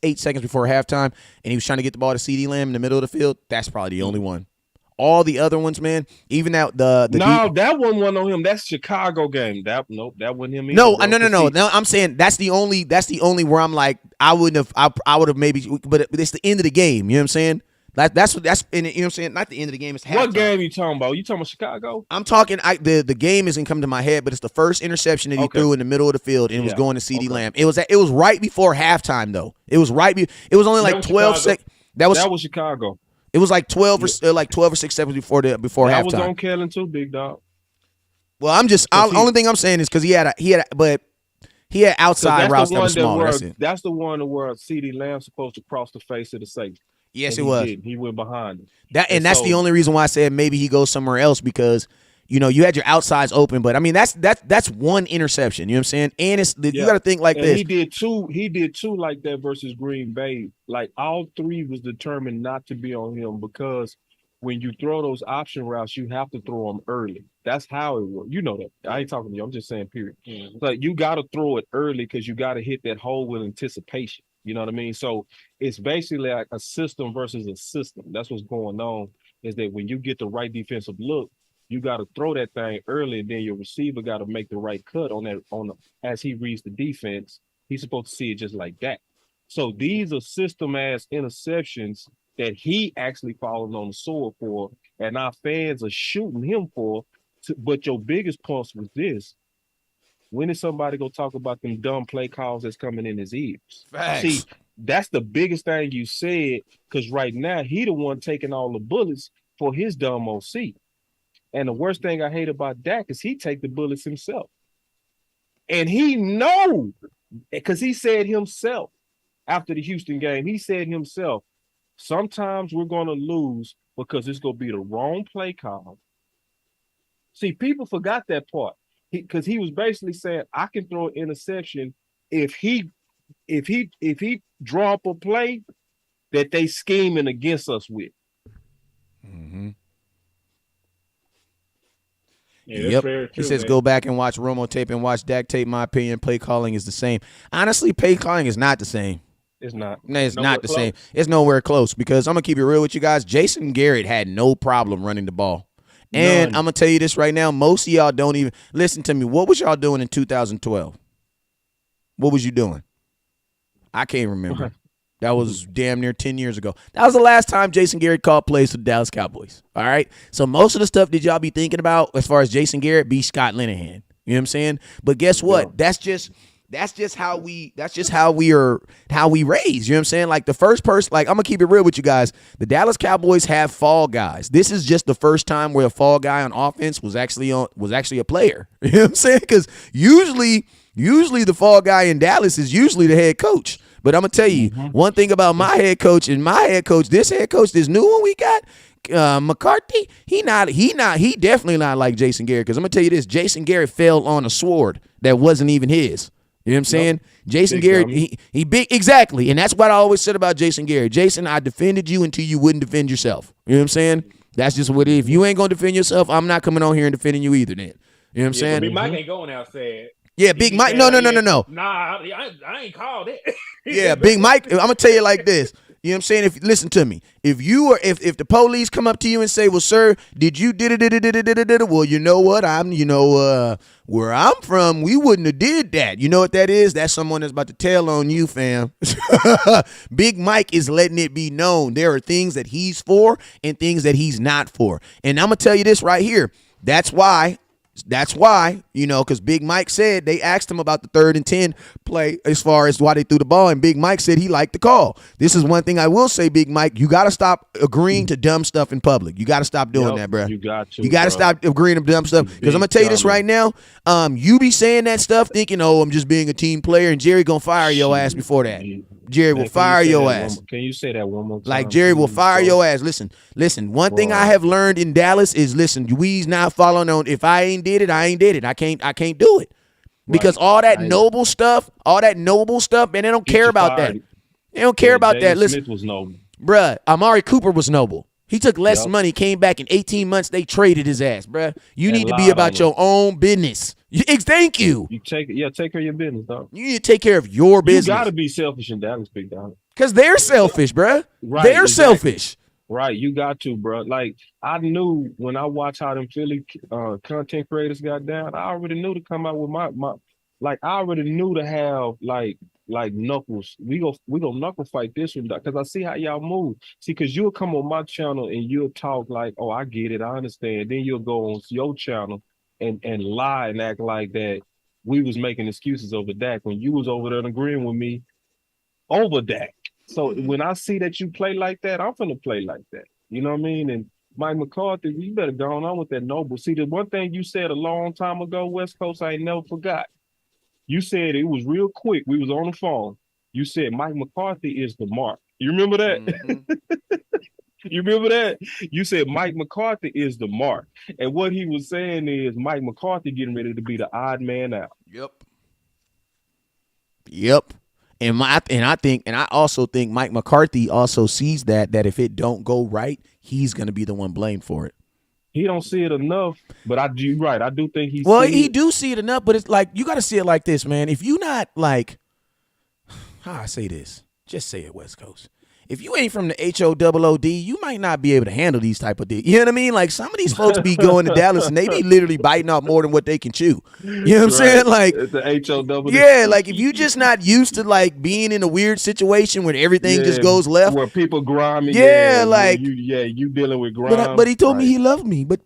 A: 8 seconds before halftime, and he was trying to get the ball to CeeDee Lamb in the middle of the field. That's probably the only one. All the other ones, man, even that
C: that one wasn't on him. That's Chicago game. That wasn't him either.
A: No. I'm saying that's the only where I'm like I would have maybe, but it's the end of the game. You know what I'm saying? That's you know what I'm saying? Not the end of the game. It's halftime.
C: What game you talking about? You talking about Chicago?
A: I'm talking. The game isn't come to my head, but it's the first interception that he threw in the middle of the field, and it was going to CD Lamb. It was right before halftime though. It was it was only like 12 seconds. That was
C: Chicago.
A: It was like 12 or 6 seconds before halftime.
C: That was on Kellen too, big dog.
A: Well, only thing I'm saying is because he had outside routes that were smaller.
C: That's the one where CD Lamb's supposed to cross the face of the safety.
A: Yes, it was.
C: He went behind him.
A: That's the only reason why I said maybe he goes somewhere else because you had your outsides open, but I mean that's one interception. You know what I'm saying? And you got to think like this.
C: He did two like that versus Green Bay. Like all three was determined not to be on him because when you throw those option routes, you have to throw them early. That's how it works. You know that. I ain't talking to you. I'm just saying, period. Mm-hmm. But you got to throw it early because you got to hit that hole with anticipation. You know what I mean? So it's basically like a system versus a system. That's what's going on. Is that when you get the right defensive look, you got to throw that thing early, and then your receiver got to make the right cut as he reads the defense. He's supposed to see it just like that. So these are system-ass interceptions that he actually falling on the sword for, and our fans are shooting him for. But your biggest pulse was this. When is somebody going to talk about them dumb play calls that's coming in his ears?
A: Facts.
C: See, that's the biggest thing you said, because right now he the one taking all the bullets for his dumb OC. And the worst thing I hate about Dak is he take the bullets himself. And he know, because he said himself after the Houston game, he said himself, sometimes we're going to lose because it's going to be the wrong play call. See, people forgot that part. Because he was basically saying, I can throw an interception if he draw up a play that they scheming against us with.
A: Mm-hmm.
B: Yeah,
A: yep.
B: True,
A: he says,
B: man.
A: go back and watch Romo tape and watch Dak tape. My opinion, play calling is the same. Honestly, play calling is not the same.
C: It's not.
A: No, it's not the same. It's nowhere close because I'm going to keep it real with you guys. Jason Garrett had no problem running the ball. And I'm going to tell you this right now. Most of y'all don't even – listen to me. What was y'all doing in 2012? What was you doing? I can't remember. That was damn near 10 years ago. That was the last time Jason Garrett called plays for the Dallas Cowboys. All right? So most of the stuff that y'all be thinking about as far as Jason Garrett be Scott Linehan. You know what I'm saying? But guess what? Yeah. That's just how we raise. You know what I'm saying? Like the first person, like I'm gonna keep it real with you guys. The Dallas Cowboys have fall guys. This is just the first time where a fall guy on offense was actually a player. You know what I'm saying? Because usually the fall guy in Dallas is usually the head coach. But I'm gonna tell you one thing about my head coach and this head coach, this new one we got, McCarthy. He definitely not like Jason Garrett. Because I'm gonna tell you this: Jason Garrett fell on a sword that wasn't even his. You know what I'm saying? Nope. Jason Garrett, he big, exactly. And that's what I always said about Jason Garrett. Jason, I defended you until you wouldn't defend yourself. You know what I'm saying? That's just what it is. If you ain't going to defend yourself, I'm not coming on here and defending you either then. You know what I'm saying?
B: Big Mike ain't going outside.
A: Yeah, Big Mike. No.
B: Nah, I ain't called it.
A: Yeah, Big Mike, I'm going to tell you like this. You know what I'm saying? Listen to me. If the police come up to you and say, "Well, sir, did you did it?" Well, you know what? Where I'm from, we wouldn't have did that. You know what that is? That's someone that's about to tell on you, fam. Big Mike is letting it be known there are things that he's for and things that he's not for. And I'm gonna tell you this right here. That's why, because Big Mike said they asked him about the 3rd and 10 play as far as why they threw the ball, and Big Mike said he liked the call. This is one thing I will say, Big Mike, you got to stop agreeing to dumb stuff in public. You got to stop doing that, bro.
C: You got
A: to stop agreeing to dumb stuff, because I'm going to tell you this right now. You be saying that stuff thinking, I'm just being a team player, and Jerry going to fire your ass before that. Jerry will fire your ass.
C: Can you say that one more time?
A: Like Jerry will fire your ass. Listen. One thing I have learned in Dallas is we's not following on. If I ain't did it, I ain't did it. I can't do it because all that noble stuff, man, they don't care about that. They don't care about that. Listen,
C: Smith was noble,
A: bruh. Amari Cooper was noble. He took less money, came back in 18 months. They traded his ass, bruh. You need to be about your own business. Thank you.
C: You take care of your business, dog.
A: You need to take care of your business.
C: You got to be selfish in Dallas, big dog.
A: Because they're selfish, bruh.
C: Right,
A: they're selfish.
C: Right, you got to, bro. Like I knew when I watched how them Philly content creators got down, I already knew to come out with my like I already knew to have like knuckles. We go knuckle fight this one because I see how y'all move. See, because you'll come on my channel and you'll talk like, oh, I get it, I understand. Then you'll go on your channel and lie and act like that we was making excuses over Dak when you was over there agreeing with me over Dak. So when I see that you play like that, I'm gonna play like that. You know what I mean? And Mike McCarthy, you better go on with that noble. See, the one thing you said a long time ago, West Coast, I ain't never forgot. You said it was real quick. We was on the phone. You said Mike McCarthy is the mark. You remember that?
A: Mm-hmm.
C: You remember that? You said Mike McCarthy is the mark. And what he was saying is Mike McCarthy getting ready to be the odd man out.
A: Yep. And I also think Mike McCarthy also sees that if it don't go right, he's gonna be the one blamed for it.
C: He don't see it enough, but you're right. I do think
A: he do see it enough, but it's like you got to see it like this, man. If you not like, how I say this, just say it, West Coast. If you ain't from the HOOOD, you might not be able to handle these type of deals. You know what I mean? Like some of these folks be going to Dallas and they be literally biting off more than what they can chew. You know what I'm saying? Like
C: the HOOOD.
A: Yeah, like if you just not used to like being in a weird situation where everything just goes left,
C: where people grimy.
A: Yeah, like
C: you dealing with grime.
A: But he told me he loved me. But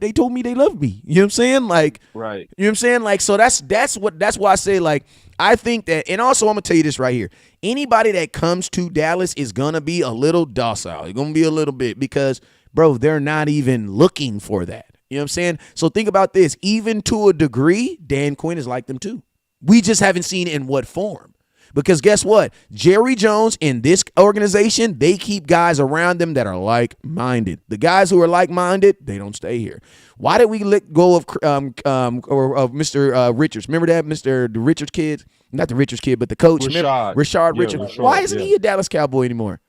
A: they told me they loved me. You know what I'm saying? Like
C: right.
A: You know what I'm saying? Like so that's why I say like I think that, and also I'm gonna tell you this right here. Anybody that comes to Dallas is gonna be a little docile. It's gonna be a little bit because, bro, they're not even looking for that. You know what I'm saying? So think about this. Even to a degree, Dan Quinn is like them too. We just haven't seen in what form. Because guess what? Jerry Jones in this organization, they keep guys around them that are like-minded. The guys who are like-minded, they don't stay here. Why did we let go of Mr. Richards? Remember that, the Richards kid? Not the Richards kid, but the coach. Rashard Richards. Why isn't he a Dallas Cowboy anymore?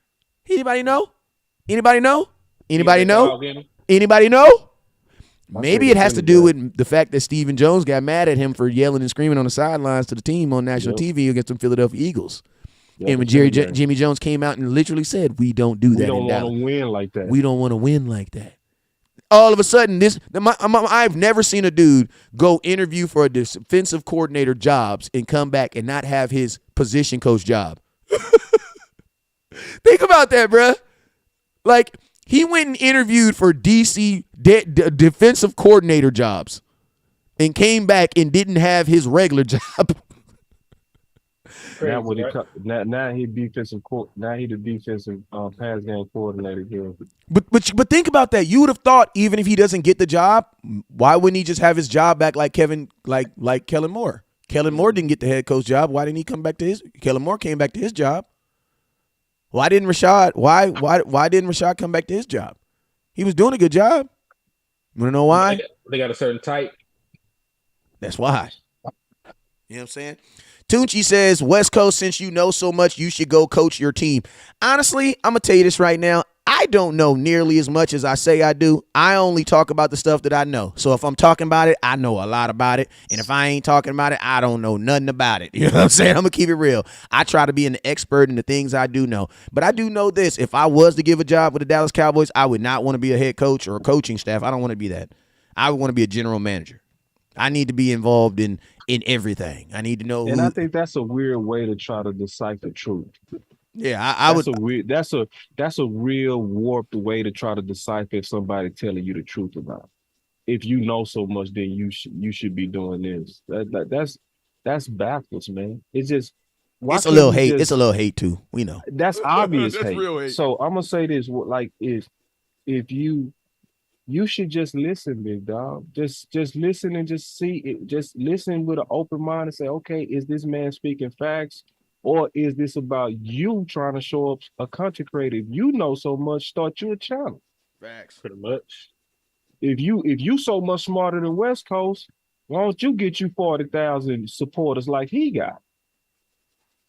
A: Anybody know? Anybody know? Anybody know? Anybody know? Maybe it has to do with the fact that Stephen Jones got mad at him for yelling and screaming on the sidelines to the team on national TV against the Philadelphia Eagles. And when Jimmy Jones came out and literally said, we don't do that in Dallas.
C: We don't want to win like that.
A: We don't want to win like that. All of a sudden, I've never seen a dude go interview for a defensive coordinator jobs and come back and not have his position coach job. Think about that, bruh. Like, he went and interviewed for DC defensive coordinator jobs and came back and didn't have his regular job.
C: Now he defensive the defensive pass game coordinator here.
A: But think about that. You would have thought even if he doesn't get the job, why wouldn't he just have his job back like Kellen Moore? Kellen Moore didn't get the head coach job. Why didn't he come back to his? Kellen Moore came back to his job. Why didn't Rashad? Why didn't Rashad come back to his job? He was doing a good job. You want to know why?
B: They got a certain type.
A: That's why. You know what I'm saying? Tunchi says, West Coast, since you know so much, you should go coach your team. Honestly, I'm going to tell you this right now. I don't know nearly as much as I say I do. I only talk about the stuff that I know. So if I'm talking about it, I know a lot about it. And if I ain't talking about it, I don't know nothing about it. You know what I'm saying? I'm going to keep it real. I try to be an expert in the things I do know. But I do know this. If I was to give a job with the Dallas Cowboys, I would not want to be a head coach or a coaching staff. I don't want to be that. I would want to be a general manager. I need to be involved in everything. I need to know.
C: And I think that's a weird way to try to decipher truth.
A: Yeah,
C: that's a real warped way to try to decipher if somebody telling you the truth about it. If you know so much, then you should be doing this. That's backwards, man. It's just
A: it's a little hate. It's a little hate too. We know
C: that's obvious
A: that's
C: hate.
A: Real hate.
C: So I'm gonna say this: like if you should just listen, big dog. Just listen and just see it. Just listen with an open mind and say, okay, is this man speaking facts? Or is this about you trying to show up a country creative? You know so much, start you a channel.
A: Facts.
B: Pretty much.
C: If you so much smarter than West Coast, why don't you get you 40,000 supporters like he got?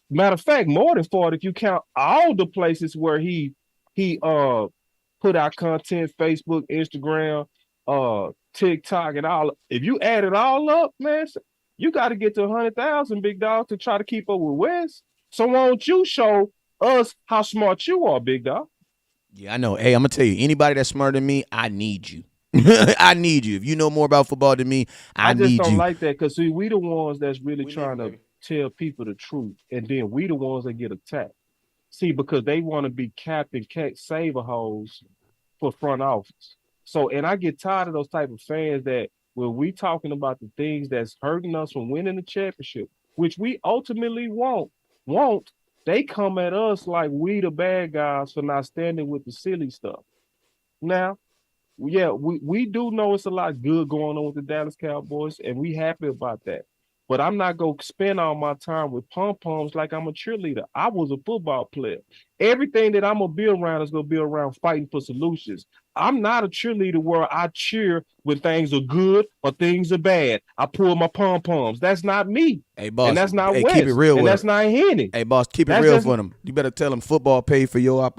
C: Matter of fact, more than 40 if you count all the places where he put out content, Facebook, Instagram, TikTok, and all. If you add it all up, man, you got to get to 100,000, big dog, to try to keep up with West. So why don't you show us how smart you are, big dog.
A: Yeah, I know. Hey, I'm gonna tell you, anybody that's smarter than me, I need you. I need you. If you know more about football than me, I
C: I just
A: need
C: don't
A: you.
C: like that because see, we the ones that's really
A: We need it,
C: trying to
A: baby.
C: tell people the truth, and then we the ones that get attacked. See, because they want to be Captain Saver hoes for front office. So, and I get tired of those type of fans that when we talking about the things that's hurting us from winning the championship, which we ultimately want, they come at us like we the bad guys for not standing with the silly stuff. Now, yeah, we do know it's a lot good going on with the Dallas Cowboys, and we happy about that. But I'm not gonna spend all my time with pom poms like I'm a cheerleader. I was a football player. Everything that I'm gonna be around is gonna be around fighting for solutions. I'm not a cheerleader where I cheer when things are good or things are bad. I pull my pom poms. That's not me,
A: Hey,
C: and
A: boss.
C: that's not
A: Hey, keep it
C: West,
A: real
C: and
A: with him.
C: that's not Henny.
A: Hey, boss, keep it
C: That's
A: real
C: just
A: for them. You better tell them football paid for your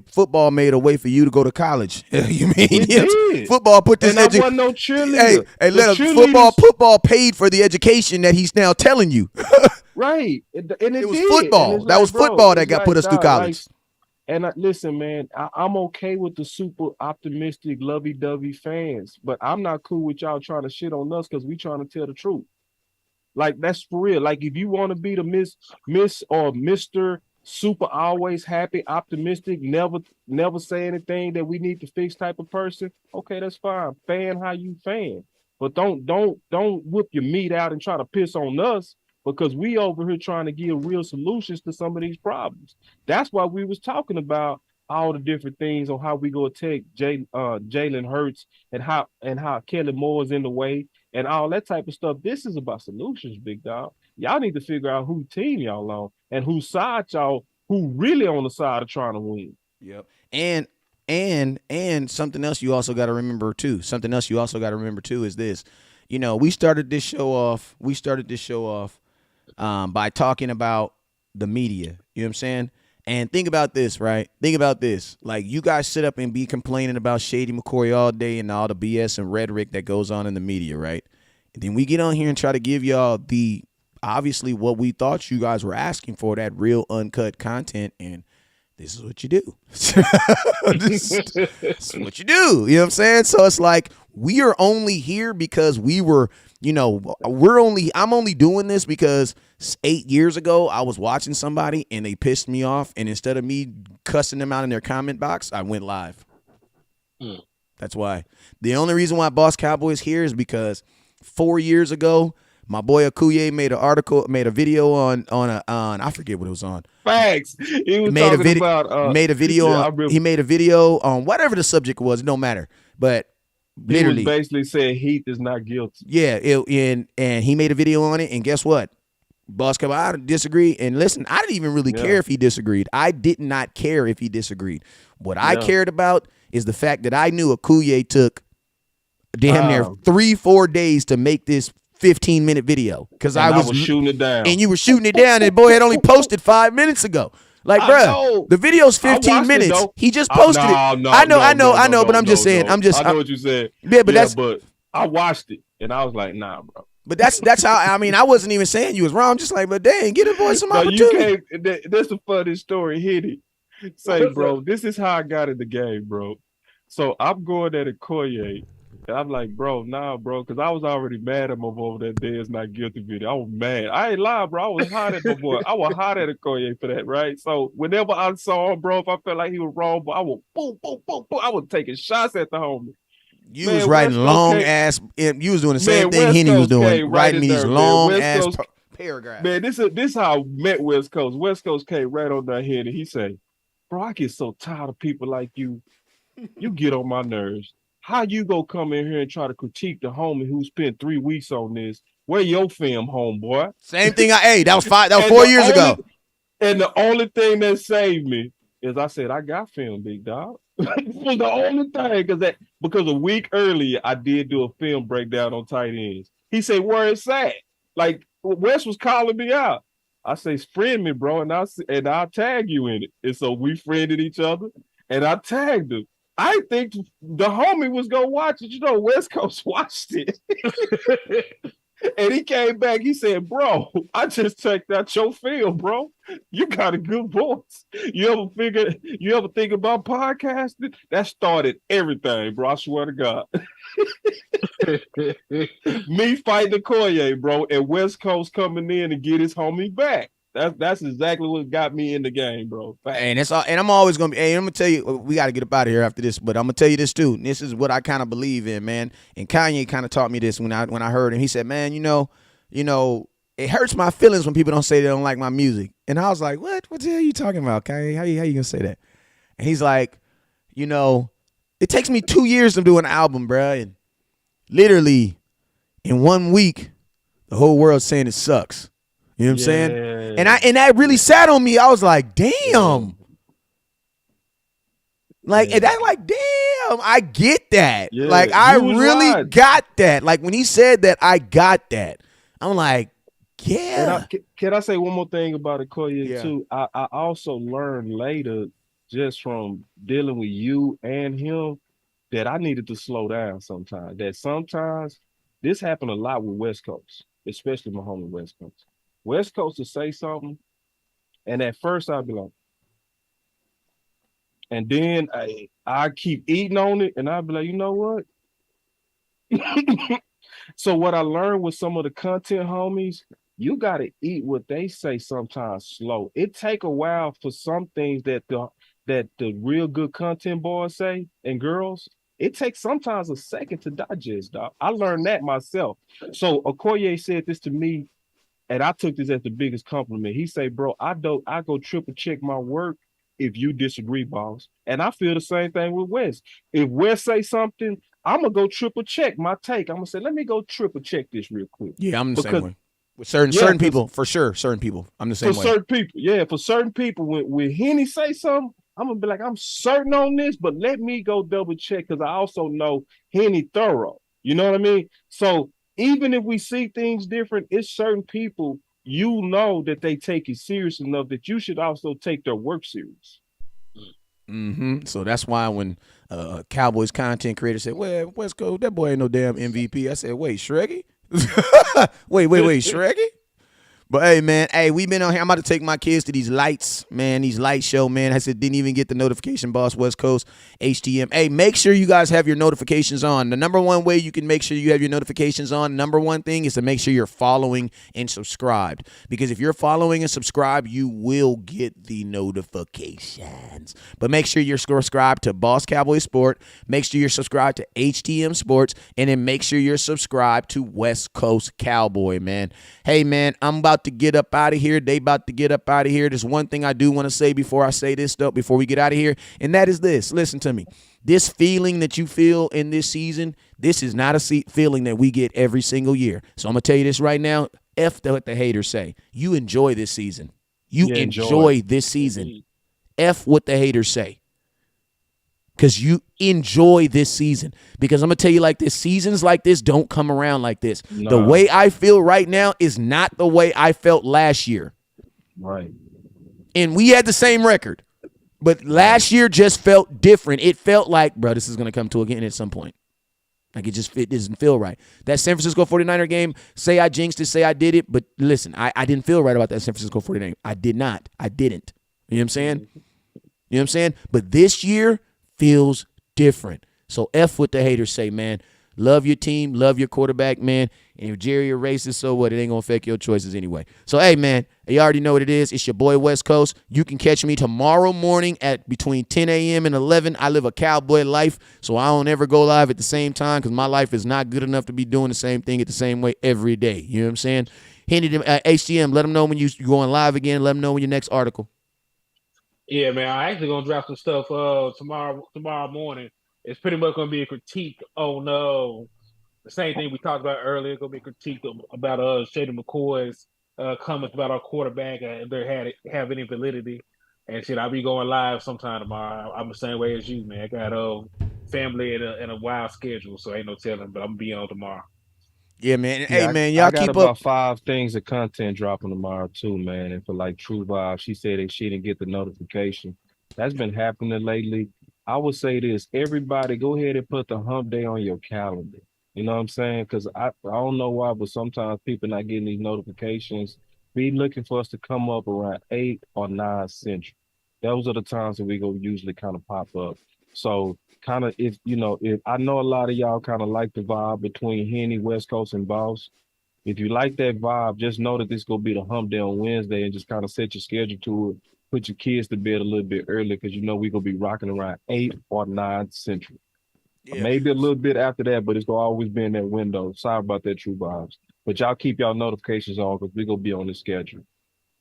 A: football made a way for you to go to college. You mean
C: it
A: yes?
C: did,
A: Football put this
C: and I wasn't no
A: Hey,
C: cheerleader.
A: hey,
C: The
A: let him
C: cheerleaders.
A: football paid for the education that he's now telling you.
C: Right. And
A: It
C: it
A: was
C: did. And
A: football.
C: it's
A: That was
C: like, bro,
A: football that
C: it's
A: got put
C: like,
A: us through
C: dog, like,
A: college.
C: and listen, man, I'm okay with the super optimistic, lovey-dovey fans, but I'm not cool with y'all trying to shit on us because we trying to tell the truth. Like, that's for real. Like, if you want to be the Miss or Mr. Super always happy, optimistic, never say anything that we need to fix type of person, okay, that's fine. Fan how you fan. But don't whip your meat out and try to piss on us because we over here trying to give real solutions to some of these problems. That's why we was talking about all the different things on how we go take Jalen Hurts and how Kelly Moore is in the way and all that type of stuff. This is about solutions, big dog. Y'all need to figure out who team y'all on and whose side y'all, who really on the side of trying to win.
A: Yep. And something else you also got to remember too. Something else you also got to remember too is this. You know, we started this show off. By talking about the media. You know what I'm saying? And think about this, right? Think about this. Like, you guys sit up and be complaining about Shady McCoy all day and all the BS and rhetoric that goes on in the media, right? And then we get on here and try to give y'all the obviously what we thought you guys were asking for, that real uncut content, and this is what you do. this is what you do. You know what I'm saying? So it's like we are only here because we were, I'm only doing this because 8 years ago I was watching somebody and they pissed me off, and instead of me cussing them out in their comment box, I went live. That's why. The only reason why Boss Cowboys here is because 4 years ago, my boy Akuye made a video on I forget what it was on.
C: Facts. He was
A: Made a
C: talking
A: video.
C: about
A: Made a video
C: yeah,
A: on.
C: I remember
A: He made a video on whatever the subject was. It don't matter. But
C: he was
A: literally,
C: basically saying Heath is not guilty.
A: yeah. And he made a video on it. And guess what? Boss Cowboy, I disagree. And listen, I didn't even really care
C: Yeah.
A: if he disagreed. I did not care if he disagreed. What I
C: Yeah.
A: cared about is the fact that I knew Akuye took damn near
C: Wow.
A: 3-4 days to make this 15-minute video because
C: And I was shooting it down.
A: and you were shooting it down, and boy had only posted 5 minutes ago. Like,
C: I
A: bruh,
C: know.
A: the video's
C: I
A: 15
C: watched it,
A: minutes.
C: though.
A: He just posted it. I know, but I'm just saying.
C: I know what you said.
A: Yeah, but that's
C: but I watched it and I was like, nah, bro.
A: but that's how I mean. I wasn't even saying you was wrong. I'm just like, but dang, get a boy some
C: No, you
A: opportunity.
C: can't. That's the funny story. Hit it. Say, bro, this is how I got in the game, bro. So I'm going at Okoye, and I'm like, bro, nah, bro, because I was already mad at my boy over that Dad's not guilty video. I was mad. I ain't lying, bro. I was hot at my boy. I was hot at Okoye for that, right? So whenever I saw him, bro, if I felt like he was wrong, but I would boom, boom, boom, boom. I was taking shots at the homie.
A: You
C: Man,
A: was writing
C: West Coast
A: long
C: came-
A: ass. You was doing the same
C: Man,
A: thing
C: West
A: Henny was
C: Coast
A: doing,
C: came right
A: writing
C: in
A: these
C: there, man.
A: long
C: West
A: ass
C: Coast-
A: paragraphs.
C: Man, this how I met West Coast. West Coast came right on that head and he said, bro, I get so tired of people like you. You get on my nerves. How you go come in here and try to critique the homie who spent 3 weeks on this? Where your film, homeboy?
A: Same thing. That was
C: And
A: 4 years ago.
C: And the only thing that saved me is I said, I got film, big dog. It was the only thing because a week earlier I did do a film breakdown on tight ends. He said, where it's at? Like Wes was calling me out. I say, friend me, bro, and I'll tag you in it. And so we friended each other and I tagged him. I think the homie was gonna watch it. You know, West Coast watched it. And he came back. He said, "Bro, I just checked out your film, bro. You got a good voice. You ever think about podcasting? That started everything, bro. I swear to God. Me fighting Okoye, bro, and West Coast coming in and get his homie back. That's exactly what got me in the game, bro.
A: And that's all. And I'm always gonna be. Hey, I'm gonna tell you. We got to get up out of here after this. But I'm gonna tell you this too. And this is what I kind of believe in, man. And Kanye kind of taught me this when I heard him. He said, "Man, it hurts my feelings when people don't say they don't like my music." And I was like, "What? What the hell are you talking about, Kanye? How you gonna say that?" And he's like, "It takes me 2 years to do an album, bruh. And literally in 1 week, the whole world's saying it sucks." You know what I'm saying? And that really sat on me. I was like, damn. And damn, I get that.
C: Yeah,
A: like, I really
C: right.
A: got that. Like, when he said that, I got that. I'm like, yeah.
C: Can I say one more thing about Okoye too? I also learned later, just from dealing with you and him, that I needed to slow down sometimes. That sometimes this happened a lot with West Coast, especially my homie West Coast. West Coast to say something, and at first I'd be like, and then I keep eating on it, and I'd be like, you know what? So what I learned with some of the content homies, you gotta eat what they say sometimes slow. It take a while for some things that the real good content boys say and girls. It takes sometimes a second to digest, dog. I learned that myself. So Okoye said this to me, and I took this as the biggest compliment. He said, "Bro, I go triple check my work if you disagree, boss." And I feel the same thing with Wes. If Wes say something, I'm gonna go triple check my take. I'm gonna say, let me go triple check this real quick.
A: Yeah, I'm the same way. With certain people, for sure. Certain people, I'm the same way.
C: For certain people, for certain people, when Henny say something, I'm gonna be like, I'm certain on this, but let me go double check because I also know Henny thorough. You know what I mean? So even if we see things different, it's certain people that they take it serious enough that you should also take their work serious.
A: So that's why when Cowboys content creator said, "Well, West Coast, that boy ain't no damn MVP," I said, "Wait, Shreggy? wait, Shreggy?" But hey, man, we been on here. I'm about to take my kids to these lights, man. These light show, man. I said didn't even get the notification, Boss West Coast HTM. Hey, make sure you guys have your notifications on. The number one way you can make sure you have your notifications on, number one thing is to make sure you're following and subscribed. Because if you're following and subscribed, you will get the notifications. But make sure you're subscribed to Boss Cowboy Sport. Make sure you're subscribed to HTM Sports. And then make sure you're subscribed to West Coast Cowboy, man. Hey, man, I'm about to get up out of here. They about to get up out of here. There's one thing I do want to say before I say this stuff, before we get out of here, and that is this. Listen to me. This feeling that you feel in this season, this is not a feeling that we get every single year. So I'm going to tell you this right now. F what the haters say. You enjoy this season. You enjoy this season. F what the haters say. Because you enjoy this season. Because I'm going to tell you like this, seasons like this don't come around like this. No. The way I feel right now is not the way I felt last year.
C: Right.
A: And we had the same record. But last year just felt different. It felt like, bro, this is going to come to an end at some point. Like it doesn't feel right. That San Francisco 49er game, say I jinxed it, say I did it. But listen, I didn't feel right about that San Francisco 49er. I did not. I didn't. You know what I'm saying? You know what I'm saying? But this year feels different. So F what the haters say, man. Love your team. Love your quarterback, man. And if Jerry are racist, so what? It ain't going to affect your choices anyway. So, hey, man, you already know what it is. It's your boy West Coast. You can catch me tomorrow morning at between 10 a.m. and 11. I live a cowboy life, so I don't ever go live at the same time because my life is not good enough to be doing the same thing at the same way every day. You know what I'm saying? HTM, let them know when you're going live again. Let them know when your next article.
B: Yeah, man, I actually gonna drop some stuff tomorrow morning. It's pretty much gonna be a critique on the same thing we talked about earlier. It's gonna be a critique about Shady McCoy's comments about our quarterback and they have any validity. And shit, I'll be going live sometime tomorrow. I'm the same way as you, man. I got family and a wild schedule, so ain't no telling. But I'm gonna be on tomorrow.
A: Yeah, man. Hey, man, y'all keep up.
C: I got about 5 things of content dropping tomorrow too, man. And for like True Vibe, she said that she didn't get the notification. That's been happening lately. I would say this: everybody, go ahead and put the hump day on your calendar. You know what I'm saying? Because I don't know why, but sometimes people not getting these notifications. Be looking for us to come up around 8 or 9 Central. Those are the times that we go usually kind of pop up. So kind of if I know a lot of y'all kind of like the vibe between Henny, West Coast, and Boss. If you like that vibe, just know that this gonna be the hump day on Wednesday, and just kind of set your schedule to it. Put your kids to bed a little bit early because we gonna be rocking around 8 or 9 Central.
A: Yeah.
C: Maybe a little bit after that, but it's gonna always be in that window. Sorry about that, True Vibes. But y'all keep y'all notifications on because we gonna be on the schedule.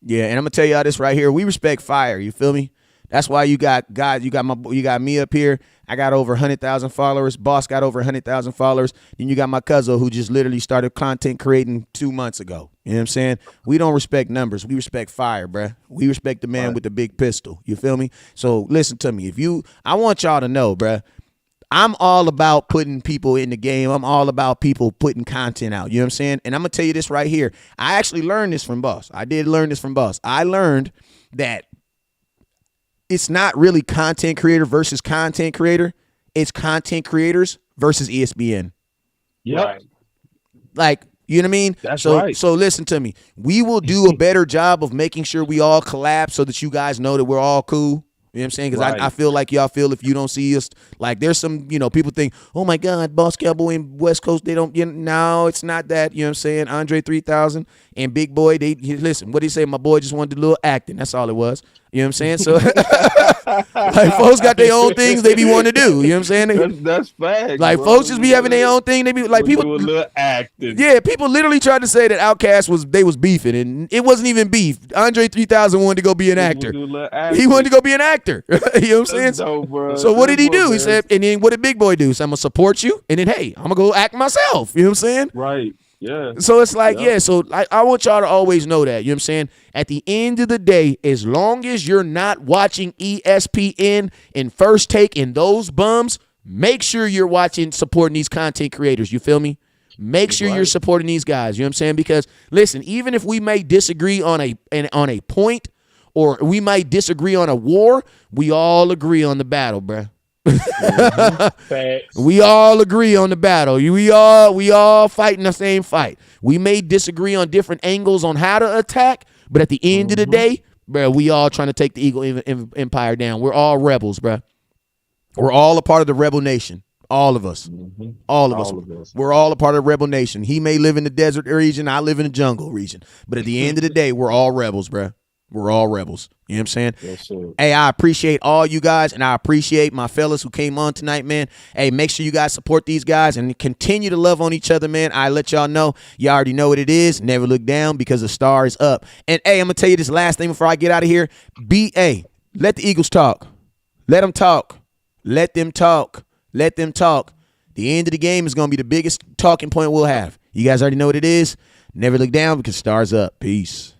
A: Yeah, and I'm gonna tell y'all this right here. We respect fire. You feel me? That's why you got guys. You got me up here. I got over 100,000 followers. Boss got over 100,000 followers. Then you got my cousin who just literally started content creating 2 months ago. You know what I'm saying? We don't respect numbers. We respect fire, bruh. We respect the man with the big pistol. You feel me? So listen to me. I want y'all to know, bruh. I'm all about putting people in the game. I'm all about people putting content out. You know what I'm saying? And I'm going to tell you this right here. I actually learned this from Boss. I did learn this from Boss. I learned that it's not really content creator versus content creator. It's content creators versus ESPN.
C: Yep.
B: Right.
A: Like, you know what I mean?
C: That's right.
A: So listen to me. We will do a better job of making sure we all collab so that you guys know that we're all cool. You know what I'm saying? Because I feel like y'all feel if you don't see us, like there's some, people think, oh my God, Boss Cowboy and West Coast, they don't, no, it's not that. You know what I'm saying? Andre 3000 and Big Boy, listen, what did he say? My boy just wanted to do a little acting. That's all it was. You know what I'm saying? So, like, folks got their own things they be wanting to do. You know what I'm saying?
C: That's facts.
A: Like,
C: bro.
A: folks just be having their own thing. They be like, people
C: do a little acting.
A: Yeah, people literally tried to say that Outkast was beefing, and it wasn't even beef. Andre 3000 wanted to go be an actor. He wanted to go be an actor. You know what I'm saying?
C: Dope, bro.
A: So what did he do? He said, and then what did Big Boy do? He said, I'm gonna support you, and then hey, I'm gonna go act myself. You know what I'm saying?
C: Right. Yeah.
A: So it's like, so I want y'all to always know that. You know what I'm saying? At the end of the day, as long as you're not watching ESPN and First Take and those bums, make sure you're supporting these content creators. You feel me? Make sure you're supporting these guys. You know what I'm saying? Because listen, even if we may disagree on a point, or we might disagree on a war, we all agree on the battle, bruh. We all agree on the battle. We all fighting the same fight. We may disagree on different angles on how to attack, but at the end of the day, bro, we all trying to take the Eagle Empire down. We're all rebels, bro. We're all a part of the rebel nation. All of us. All of us. We're all a part of the rebel nation. He may live in the desert region. I live in the jungle region. But at the end of the day, we're all rebels, bro. We're all rebels. You know what I'm saying?
C: Yes, sir.
A: Hey, I appreciate all you guys, and I appreciate my fellas who came on tonight, man. Hey, make sure you guys support these guys and continue to love on each other, man. I let y'all know. You already know what it is. Never look down because the star is up. And, hey, I'm going to tell you this last thing before I get out of here. Let the Eagles talk. Let them talk. Let them talk. Let them talk. The end of the game is going to be the biggest talking point we'll have. You guys already know what it is. Never look down because stars up. Peace.